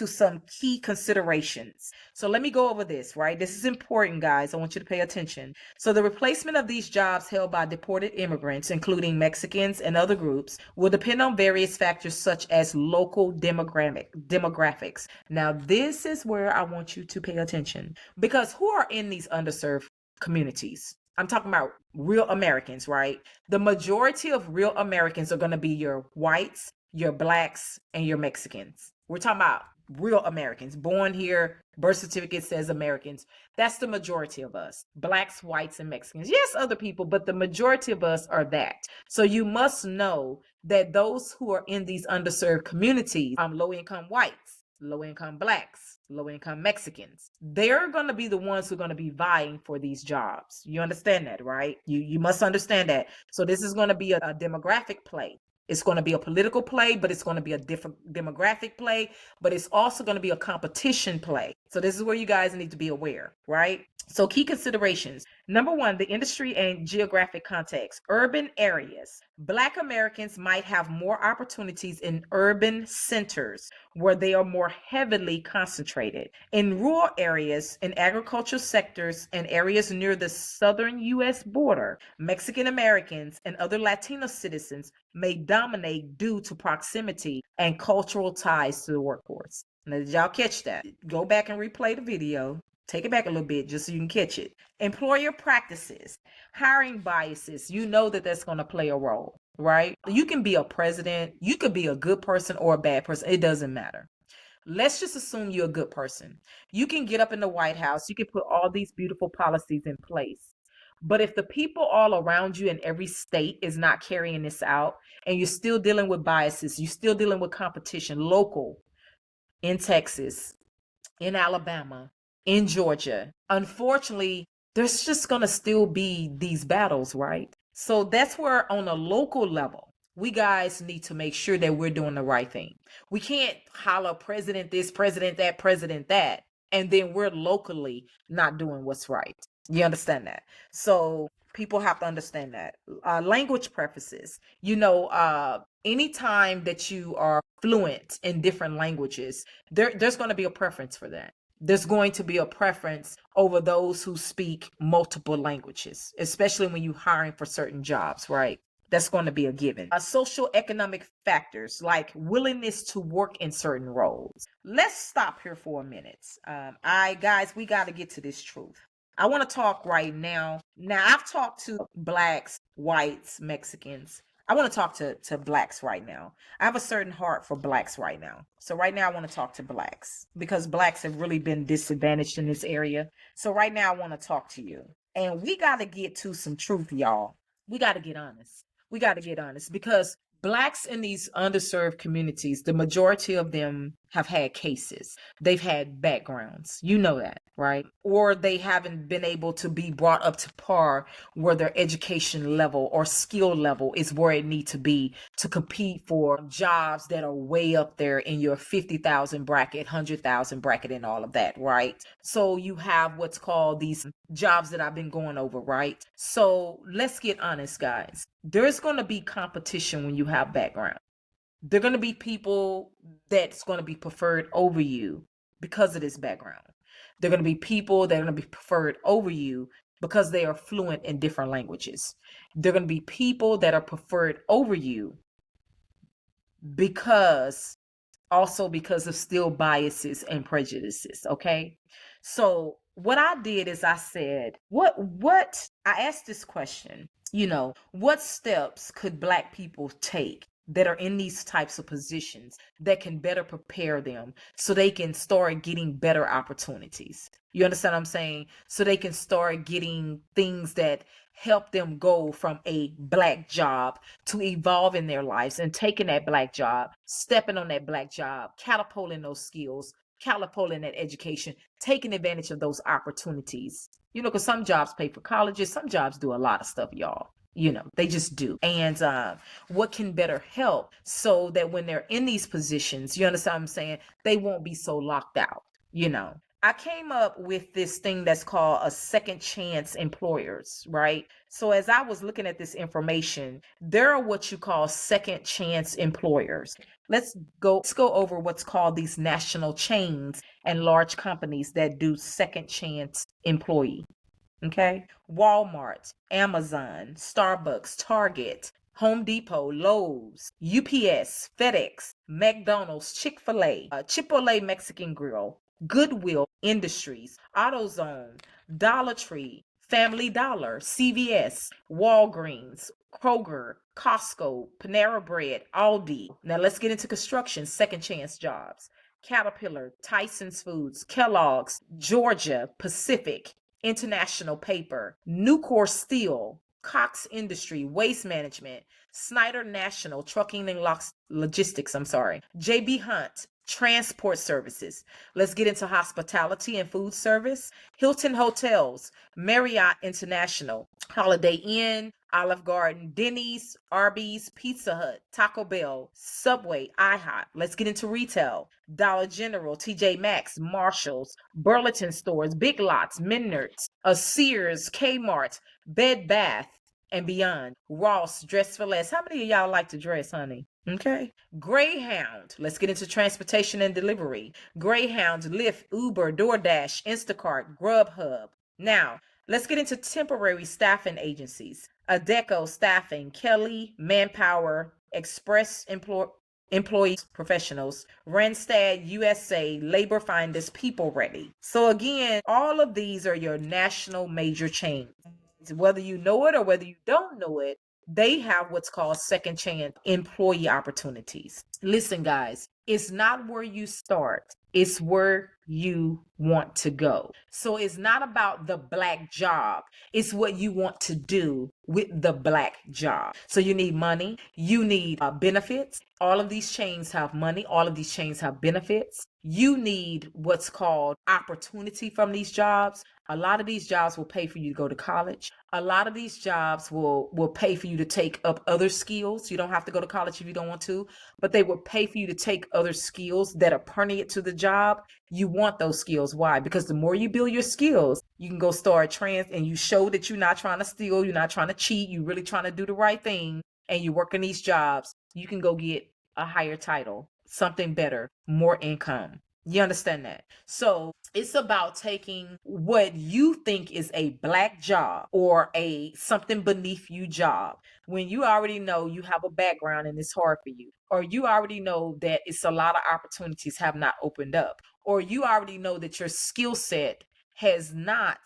some key considerations. So let me go over this, right? This is important, guys. I want you to pay attention. So the replacement of these jobs held by deported immigrants, including Mexicans and other groups, will depend on various factors such as local demographics. Now, this is where I want you to pay attention, because who are in these underserved communities? I'm talking about real Americans, right? The majority of real Americans are going to be your whites, your blacks, and your Mexicans. We're talking about real Americans born here. Birth certificate says Americans. That's the majority of us. Blacks, whites, and Mexicans. Yes, other people, but the majority of us are that. So you must know that those who are in these underserved communities, low-income whites, low-income blacks, low-income Mexicans, they're going to be the ones who are going to be vying for these jobs. You understand that, right? You must understand that. So this is going to be a demographic play. It's going to be a political play, but it's going to be a different demographic play, but it's also going to be a competition play. So this is where you guys need to be aware, right? So key considerations. Number one, the industry and geographic context. Urban areas. Black Americans might have more opportunities in urban centers where they are more heavily concentrated. In rural areas, in agricultural sectors, and areas near the southern U.S. border, Mexican Americans and other Latino citizens may dominate due to proximity and cultural ties to the workforce. Now, did y'all catch that? Go back and replay the video. Take it back a little bit just so you can catch it. Employer practices, hiring biases. You know that that's going to play a role, right? You can be a president, you could be a good person or a bad person. It doesn't matter. Let's just assume you're a good person. You can get up in the White House, you can put all these beautiful policies in place. But if the people all around you in every state is not carrying this out, and you're still dealing with biases, you're still dealing with competition, local, in Texas, in Alabama, in Georgia, unfortunately, there's just going to still be these battles, right? So that's where on a local level, we guys need to make sure that we're doing the right thing. We can't holler president this, president that, and then we're locally not doing what's right. You understand that? So people have to understand that. Language preferences. Anytime that you are fluent in different languages, there's going to be a preference for that. There's going to be a preference over those who speak multiple languages, especially when you're hiring for certain jobs, right? That's going to be a given. Social economic factors like willingness to work in certain roles. Let's stop here for a minute. Guys, we got to get to this truth. I want to talk right now. Now, I've talked to blacks, whites, Mexicans. I want to talk to blacks right now. I have a certain heart for blacks right now. So right now I want to talk to blacks because blacks have really been disadvantaged in this area. So right now I want to talk to you. And we got to get to some truth, y'all. We got to get honest. We got to get honest because blacks in these underserved communities, the majority of them have had cases. They've had backgrounds. You know that, right? Or they haven't been able to be brought up to par where their education level or skill level is where it needs to be to compete for jobs that are way up there in your 50,000 bracket, 100,000 bracket and all of that, right? So you have what's called these jobs that I've been going over, right? So let's get honest, guys. There's going to be competition when you have background. There are going to be people that's going to be preferred over you because of this background. There are going to be people that are going to be preferred over you because they are fluent in different languages. There are going to be people that are preferred over you because of still biases and prejudices, okay? So what I did is I said, I asked this question, what steps could Black people take that are in these types of positions that can better prepare them so they can start getting better opportunities? You understand what I'm saying? So they can start getting things that help them go from a Black job to evolve in their lives and taking that Black job, stepping on that Black job, catapulting those skills, catapulting that education, taking advantage of those opportunities. Because some jobs pay for colleges, some jobs do a lot of stuff, y'all. They just do. And what can better help so that when they're in these positions, you understand what I'm saying, they won't be so locked out. I came up with this thing that's called a second chance employers, right? So as I was looking at this information, there are what you call second chance employers. Let's go over what's called these national chains and large companies that do second chance employee. Okay. Walmart, Amazon, Starbucks, Target, Home Depot, Lowe's, UPS, FedEx, McDonald's, Chick-fil-A, Chipotle Mexican Grill, Goodwill Industries, AutoZone, Dollar Tree, Family Dollar, CVS, Walgreens, Kroger, Costco, Panera Bread, Aldi. Now let's get into construction, second chance jobs. Caterpillar, Tyson's Foods, Kellogg's, Georgia Pacific, International Paper, Nucor Steel, Cox Industry, Waste Management, Snyder National, Trucking and Logistics, JB Hunt, Transport services. Let's get into hospitality and food service. Hilton Hotels, Marriott International, Holiday Inn, Olive Garden, Denny's, Arby's, Pizza Hut, Taco Bell, Subway, IHOP. Let's get into retail. Dollar General, TJ Maxx, Marshalls, Burlington stores, Big Lots, Menards, Sears, Kmart, Bed Bath and Beyond, Ross, Dress for Less. How many of y'all like to dress, honey? Okay. Greyhound. Let's get into transportation and delivery. Greyhound, Lyft, Uber, DoorDash, Instacart, Grubhub. Now, let's get into temporary staffing agencies. Adecco Staffing, Kelly, Manpower, Express Employees Professionals, Randstad USA, Labor Finders, People Ready. So again, all of these are your national major chains. Whether you know it or whether you don't know it, they have what's called second chance employee opportunities. Listen, guys, it's not where you start, it's where you want to go. So it's not about the black job, it's what you want to do with the black job. So you need money, you need benefits. All of these chains have money, all of these chains have benefits. You need what's called opportunity from these jobs. A lot of these jobs will pay for you to go to college. A lot of these jobs will pay for you to take up other skills. You don't have to go to college if you don't want to, but they will pay for you to take other skills that are pertinent to the job. You want those skills. Why? Because the more you build your skills, you can go start and you show that you're not trying to steal, you're not trying to cheat, you're really trying to do the right thing, and you work in these jobs, you can go get a higher title, something better, more income. You understand that? So it's about taking what you think is a black job or a something beneath you job when you already know you have a background and it's hard for you, or you already know that it's a lot of opportunities have not opened up, or you already know that your skill set is not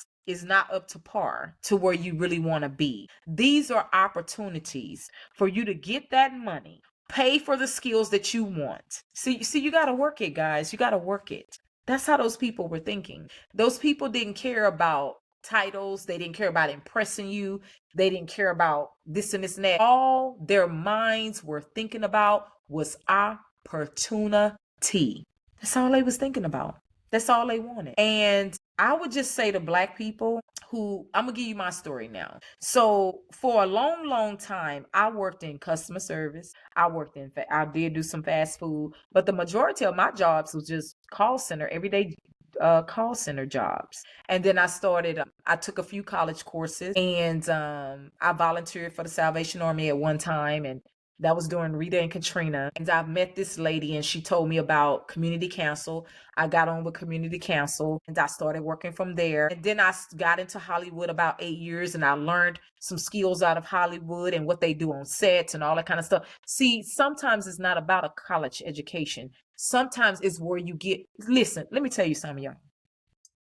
up to par to where you really want to be. These are opportunities for you to get that money, pay for the skills that you want. See, you got to work it, guys. You got to work it. That's how those people were thinking. Those people didn't care about titles. They didn't care about impressing you. They didn't care about this and this and that. All their minds were thinking about was opportunity. That's all they was thinking about. That's all they wanted. And I would just say to black people who, I'm going to give you my story now. So for a long, long time, I worked in customer service. I did do some fast food, but the majority of my jobs was just call center, everyday call center jobs. And then I took a few college courses, and I volunteered for the Salvation Army at one time, and that was during Rita and Katrina. And I met this lady and she told me about community council. I got on with community council and I started working from there. And then I got into Hollywood about 8 years, and I learned some skills out of Hollywood and what they do on sets and all that kind of stuff. See, sometimes it's not about a college education. Sometimes it's where you listen, let me tell you something, y'all.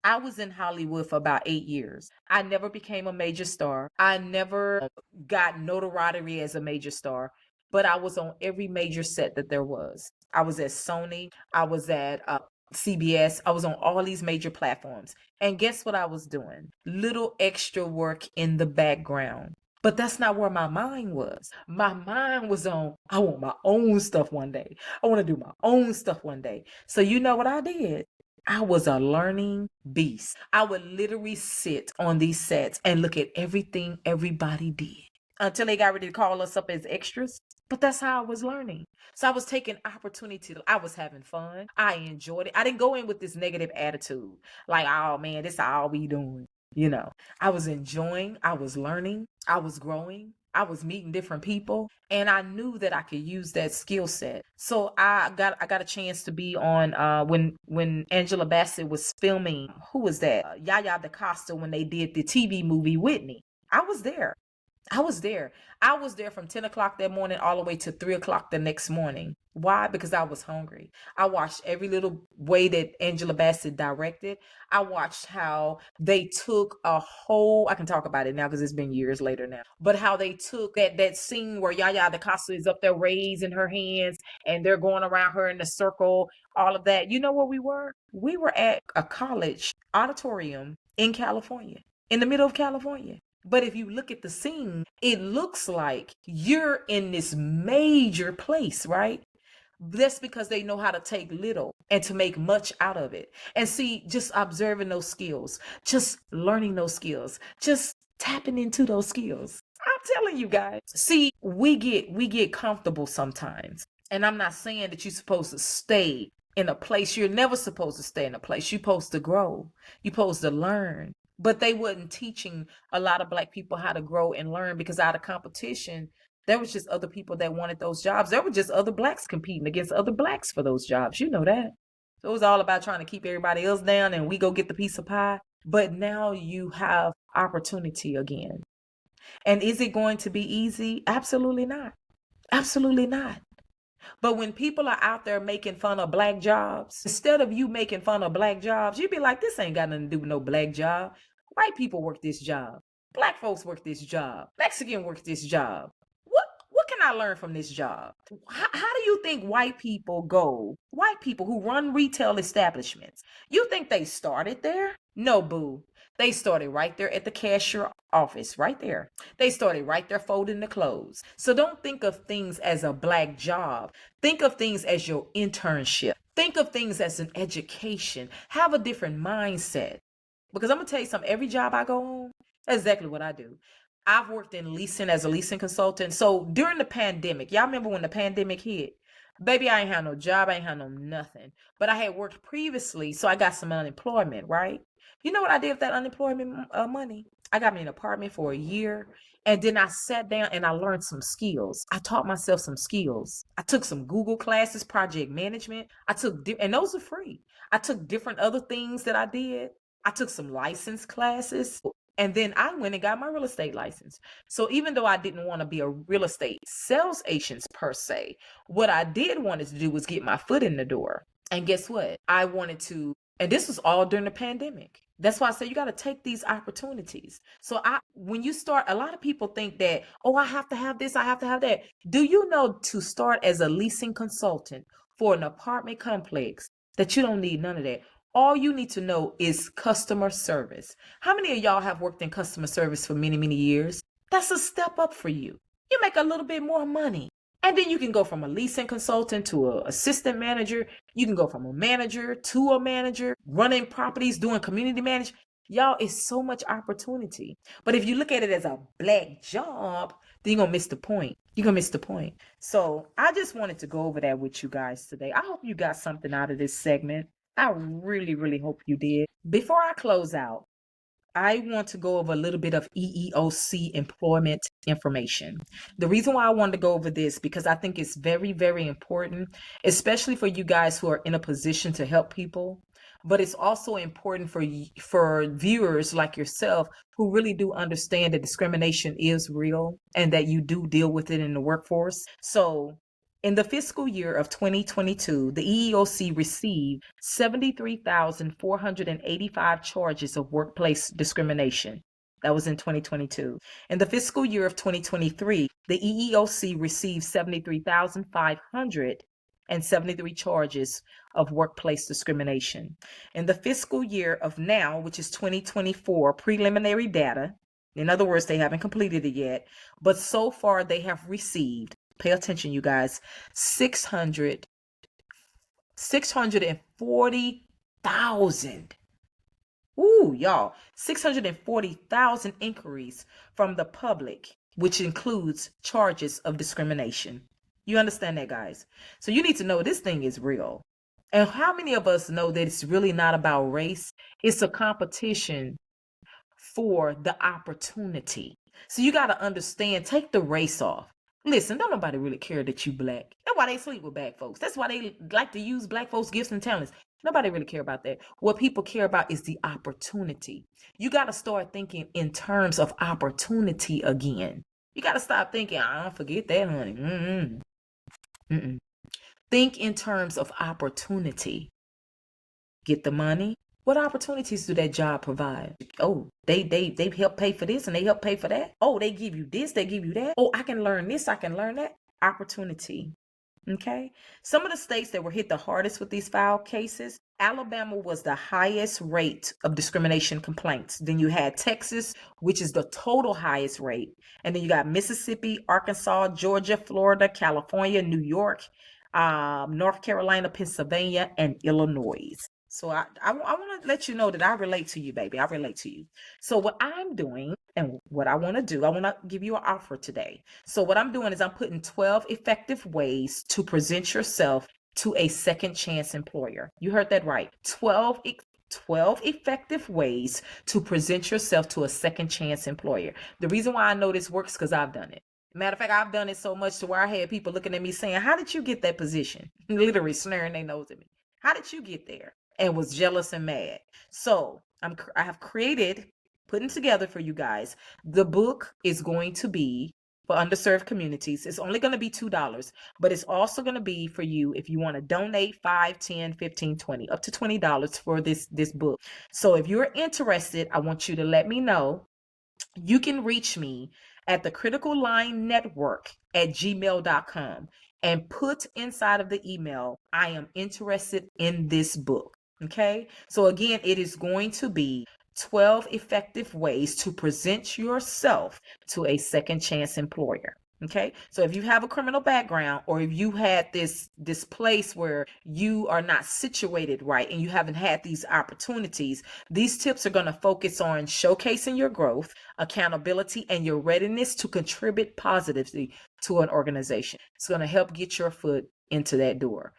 I was in Hollywood for about 8 years. I never became a major star. I never got notoriety as a major star, but I was on every major set that there was. I was at Sony. I was at CBS. I was on all these major platforms. And guess what I was doing? Little extra work in the background. But that's not where my mind was. My mind was on, I want my own stuff one day. I want to do my own stuff one day. So you know what I did? I was a learning beast. I would literally sit on these sets and look at everything everybody did until they got ready to call us up as extras. But that's how I was learning. So I was taking opportunity. I was having fun. I enjoyed it. I didn't go in with this negative attitude. Like, oh man, this is all we doing. You know, I was enjoying, I was learning, I was growing, I was meeting different people, and I knew that I could use that skill set. So I got a chance to be on when Angela Bassett was filming, who was that? Yaya DaCosta, when they did the TV movie Whitney. I was there. I was there from 10 o'clock that morning all the way to 3 o'clock the next morning. Why? Because I was hungry. I watched every little way that Angela Bassett directed. I watched how they took I can talk about it now because it's been years later now, but how they took that scene where Yaya DaCosta is up there raising her hands and they're going around her in a circle, all of that. You know where we were? We were at a college auditorium in California, in the middle of California. But if you look at the scene, it looks like you're in this major place, right? That's because they know how to take little and to make much out of it. And see, just observing those skills, just learning those skills, just tapping into those skills. I'm telling you guys. See, we get comfortable sometimes. And I'm not saying that you're supposed to stay in a place. You're never supposed to stay in a place. You're supposed to grow. You're supposed to learn. But they wasn't teaching a lot of Black people how to grow and learn, because out of competition, there was just other people that wanted those jobs. There were just other Blacks competing against other Blacks for those jobs. You know that. So it was all about trying to keep everybody else down and we go get the piece of pie. But now you have opportunity again. And is it going to be easy? Absolutely not. Absolutely not. But when people are out there making fun of Black jobs, instead of you making fun of Black jobs, you'd be like, this ain't got nothing to do with no Black job. White people work this job. Black folks work this job. Mexican work this job. What can I learn from this job? How do you think white people go? White people who run retail establishments, you think they started there? No, boo. They started right there at the cashier office, right there. They started right there folding the clothes. So don't think of things as a Black job. Think of things as your internship. Think of things as an education. Have a different mindset. Because I'm going to tell you something, every job I go on, that's exactly what I do. I've worked in leasing as a leasing consultant. So during the pandemic, y'all remember when the pandemic hit? Baby, I ain't had no job. I ain't had no nothing. But I had worked previously, so I got some unemployment, right? You know what I did with that unemployment money? I got me an apartment for a year, and then I sat down and I learned some skills. I taught myself some skills. I took some Google classes, project management. And those are free. I took different other things that I did. I took some license classes. And then I went and got my real estate license. So even though I didn't want to be a real estate sales agent per se, what I did want to do was get my foot in the door. And guess what? I wanted to, and this was all during the pandemic. That's why I say you got to take these opportunities. So when you start, a lot of people think that, oh, I have to have this, I have to have that. Do you know to start as a leasing consultant for an apartment complex that you don't need none of that? All you need to know is customer service. How many of y'all have worked in customer service for many, many years? That's a step up for you. You make a little bit more money. And then you can go from a leasing consultant to an assistant manager. You can go from a manager to a manager, running properties, doing community management. Y'all, it's so much opportunity. But if you look at it as a Black job, then you're going to miss the point. You're going to miss the point. So I just wanted to go over that with you guys today. I hope you got something out of this segment. I really, really hope you did. Before I close out, I want to go over a little bit of EEOC employment information. The reason why I wanted to go over this, because I think it's very, very important, especially for you guys who are in a position to help people. But it's also important for viewers like yourself who really do understand that discrimination is real and that you do deal with it in the workforce. So in the fiscal year of 2022, the EEOC received 73,485 charges of workplace discrimination. That was in 2022. In the fiscal year of 2023, the EEOC received 73,573 charges of workplace discrimination. In the fiscal year of now, which is 2024, preliminary data, in other words, they haven't completed it yet, but so far they have received, pay attention, you guys, 640,000. Ooh, y'all, 640,000 inquiries from the public, which includes charges of discrimination. You understand that, guys? So you need to know this thing is real. And how many of us know that it's really not about race? It's a competition for the opportunity. So you got to understand, take the race off. Listen, don't nobody really care that you Black. That's why they sleep with Black folks. That's why they like to use Black folks' gifts and talents. Nobody really care about that. What people care about is the opportunity. You got to start thinking in terms of opportunity again. You got to stop thinking, I don't forget that, honey. Think in terms of opportunity. Get the money. What opportunities do that job provide? Oh, they help pay for this and they help pay for that. Oh, they give you this, they give you that. Oh, I can learn this, I can learn that. Opportunity. Okay. Some of the states that were hit the hardest with these file cases, Alabama was the highest rate of discrimination complaints. Then you had Texas, which is the total highest rate. And then you got Mississippi, Arkansas, Georgia, Florida, California, New York, North Carolina, Pennsylvania, and Illinois. So I want to let you know that I relate to you, baby. I relate to you. So what I'm doing and what I want to do, I want to give you an offer today. So what I'm doing is I'm putting 12 effective ways to present yourself to a second chance employer. You heard that right. 12 effective ways to present yourself to a second chance employer. The reason why I know this works because I've done it. Matter of fact, I've done it so much to where I had people looking at me saying, how did you get that position? Literally snaring their nose at me. How did you get there? And was jealous and mad. So I have putting together for you guys. The book is going to be for underserved communities. It's only going to be $2, but it's also going to be for you if you want to donate 5, 10, 15, 20, up to $20 for this book. So if you're interested, I want you to let me know. You can reach me at the critical line network at gmail.com and put inside of the email, I am interested in this book. Okay. So again, it is going to be 12 effective ways to present yourself to a second chance employer. Okay. So if you have a criminal background, or if you had this place where you are not situated right and you haven't had these opportunities, these tips are going to focus on showcasing your growth, accountability, and your readiness to contribute positively to an organization. It's going to help get your foot into that door.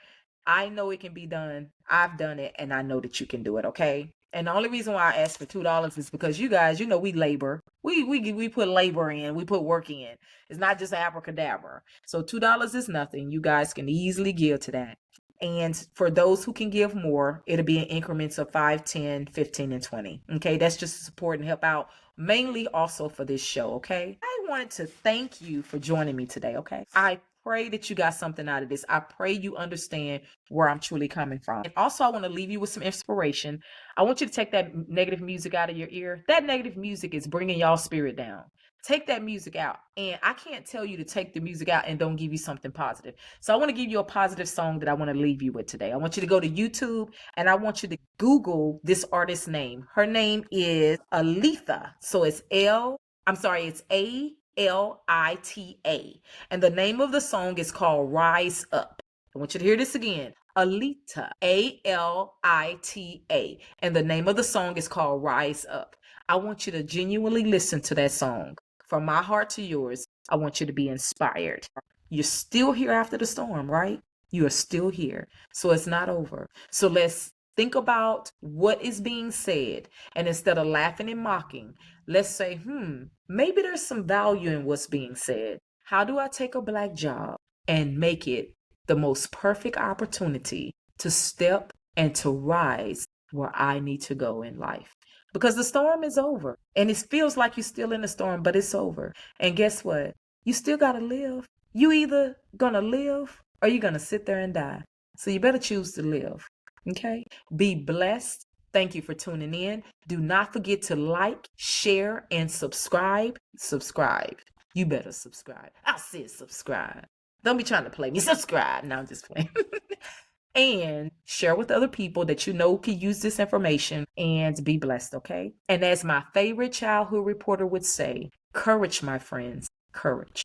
I know it can be done. I've done it, and I know that you can do it. Okay. And the only reason why I asked for $2 is because you guys, we labor. We put labor in. We put work in. It's not just abracadabra. So $2 is nothing. You guys can easily give to that. And for those who can give more, it'll be in increments of 5, 10, 15, and 20. Okay, that's just to support and help out, mainly also for this show. Okay, I wanted to thank you for joining me today. Okay, I pray that you got something out of this. I pray you understand where I'm truly coming from. And also, I want to leave you with some inspiration. I want you to take that negative music out of your ear. That negative music is bringing y'all spirit down. Take that music out. And I can't tell you to take the music out and don't give you something positive. So I want to give you a positive song that I want to leave you with today. I want you to go to YouTube and I want you to Google this artist's name. Her name is Alita. So it's it's Alita. And the name of the song is called Rise Up. I want you to hear this again. Alita, Alita. And the name of the song is called Rise Up. I want you to genuinely listen to that song. From my heart to yours, I want you to be inspired. You're still here after the storm, right? You are still here. So it's not over. So let's think about what is being said. And instead of laughing and mocking, let's say, maybe there's some value in what's being said. How do I take a Black job and make it the most perfect opportunity to step and to rise where I need to go in life? Because the storm is over and it feels like you're still in the storm, but it's over. And guess what? You still got to live. You either going to live or you're going to sit there and die. So you better choose to live. Okay? Be blessed. Thank you for tuning in. Do not forget to like, share, and subscribe. Subscribe. You better subscribe. I said subscribe. Don't be trying to play me. Subscribe. No, I'm just playing. And share with other people that you know can use this information, and be blessed, okay? And as my favorite childhood reporter would say, courage, my friends, courage.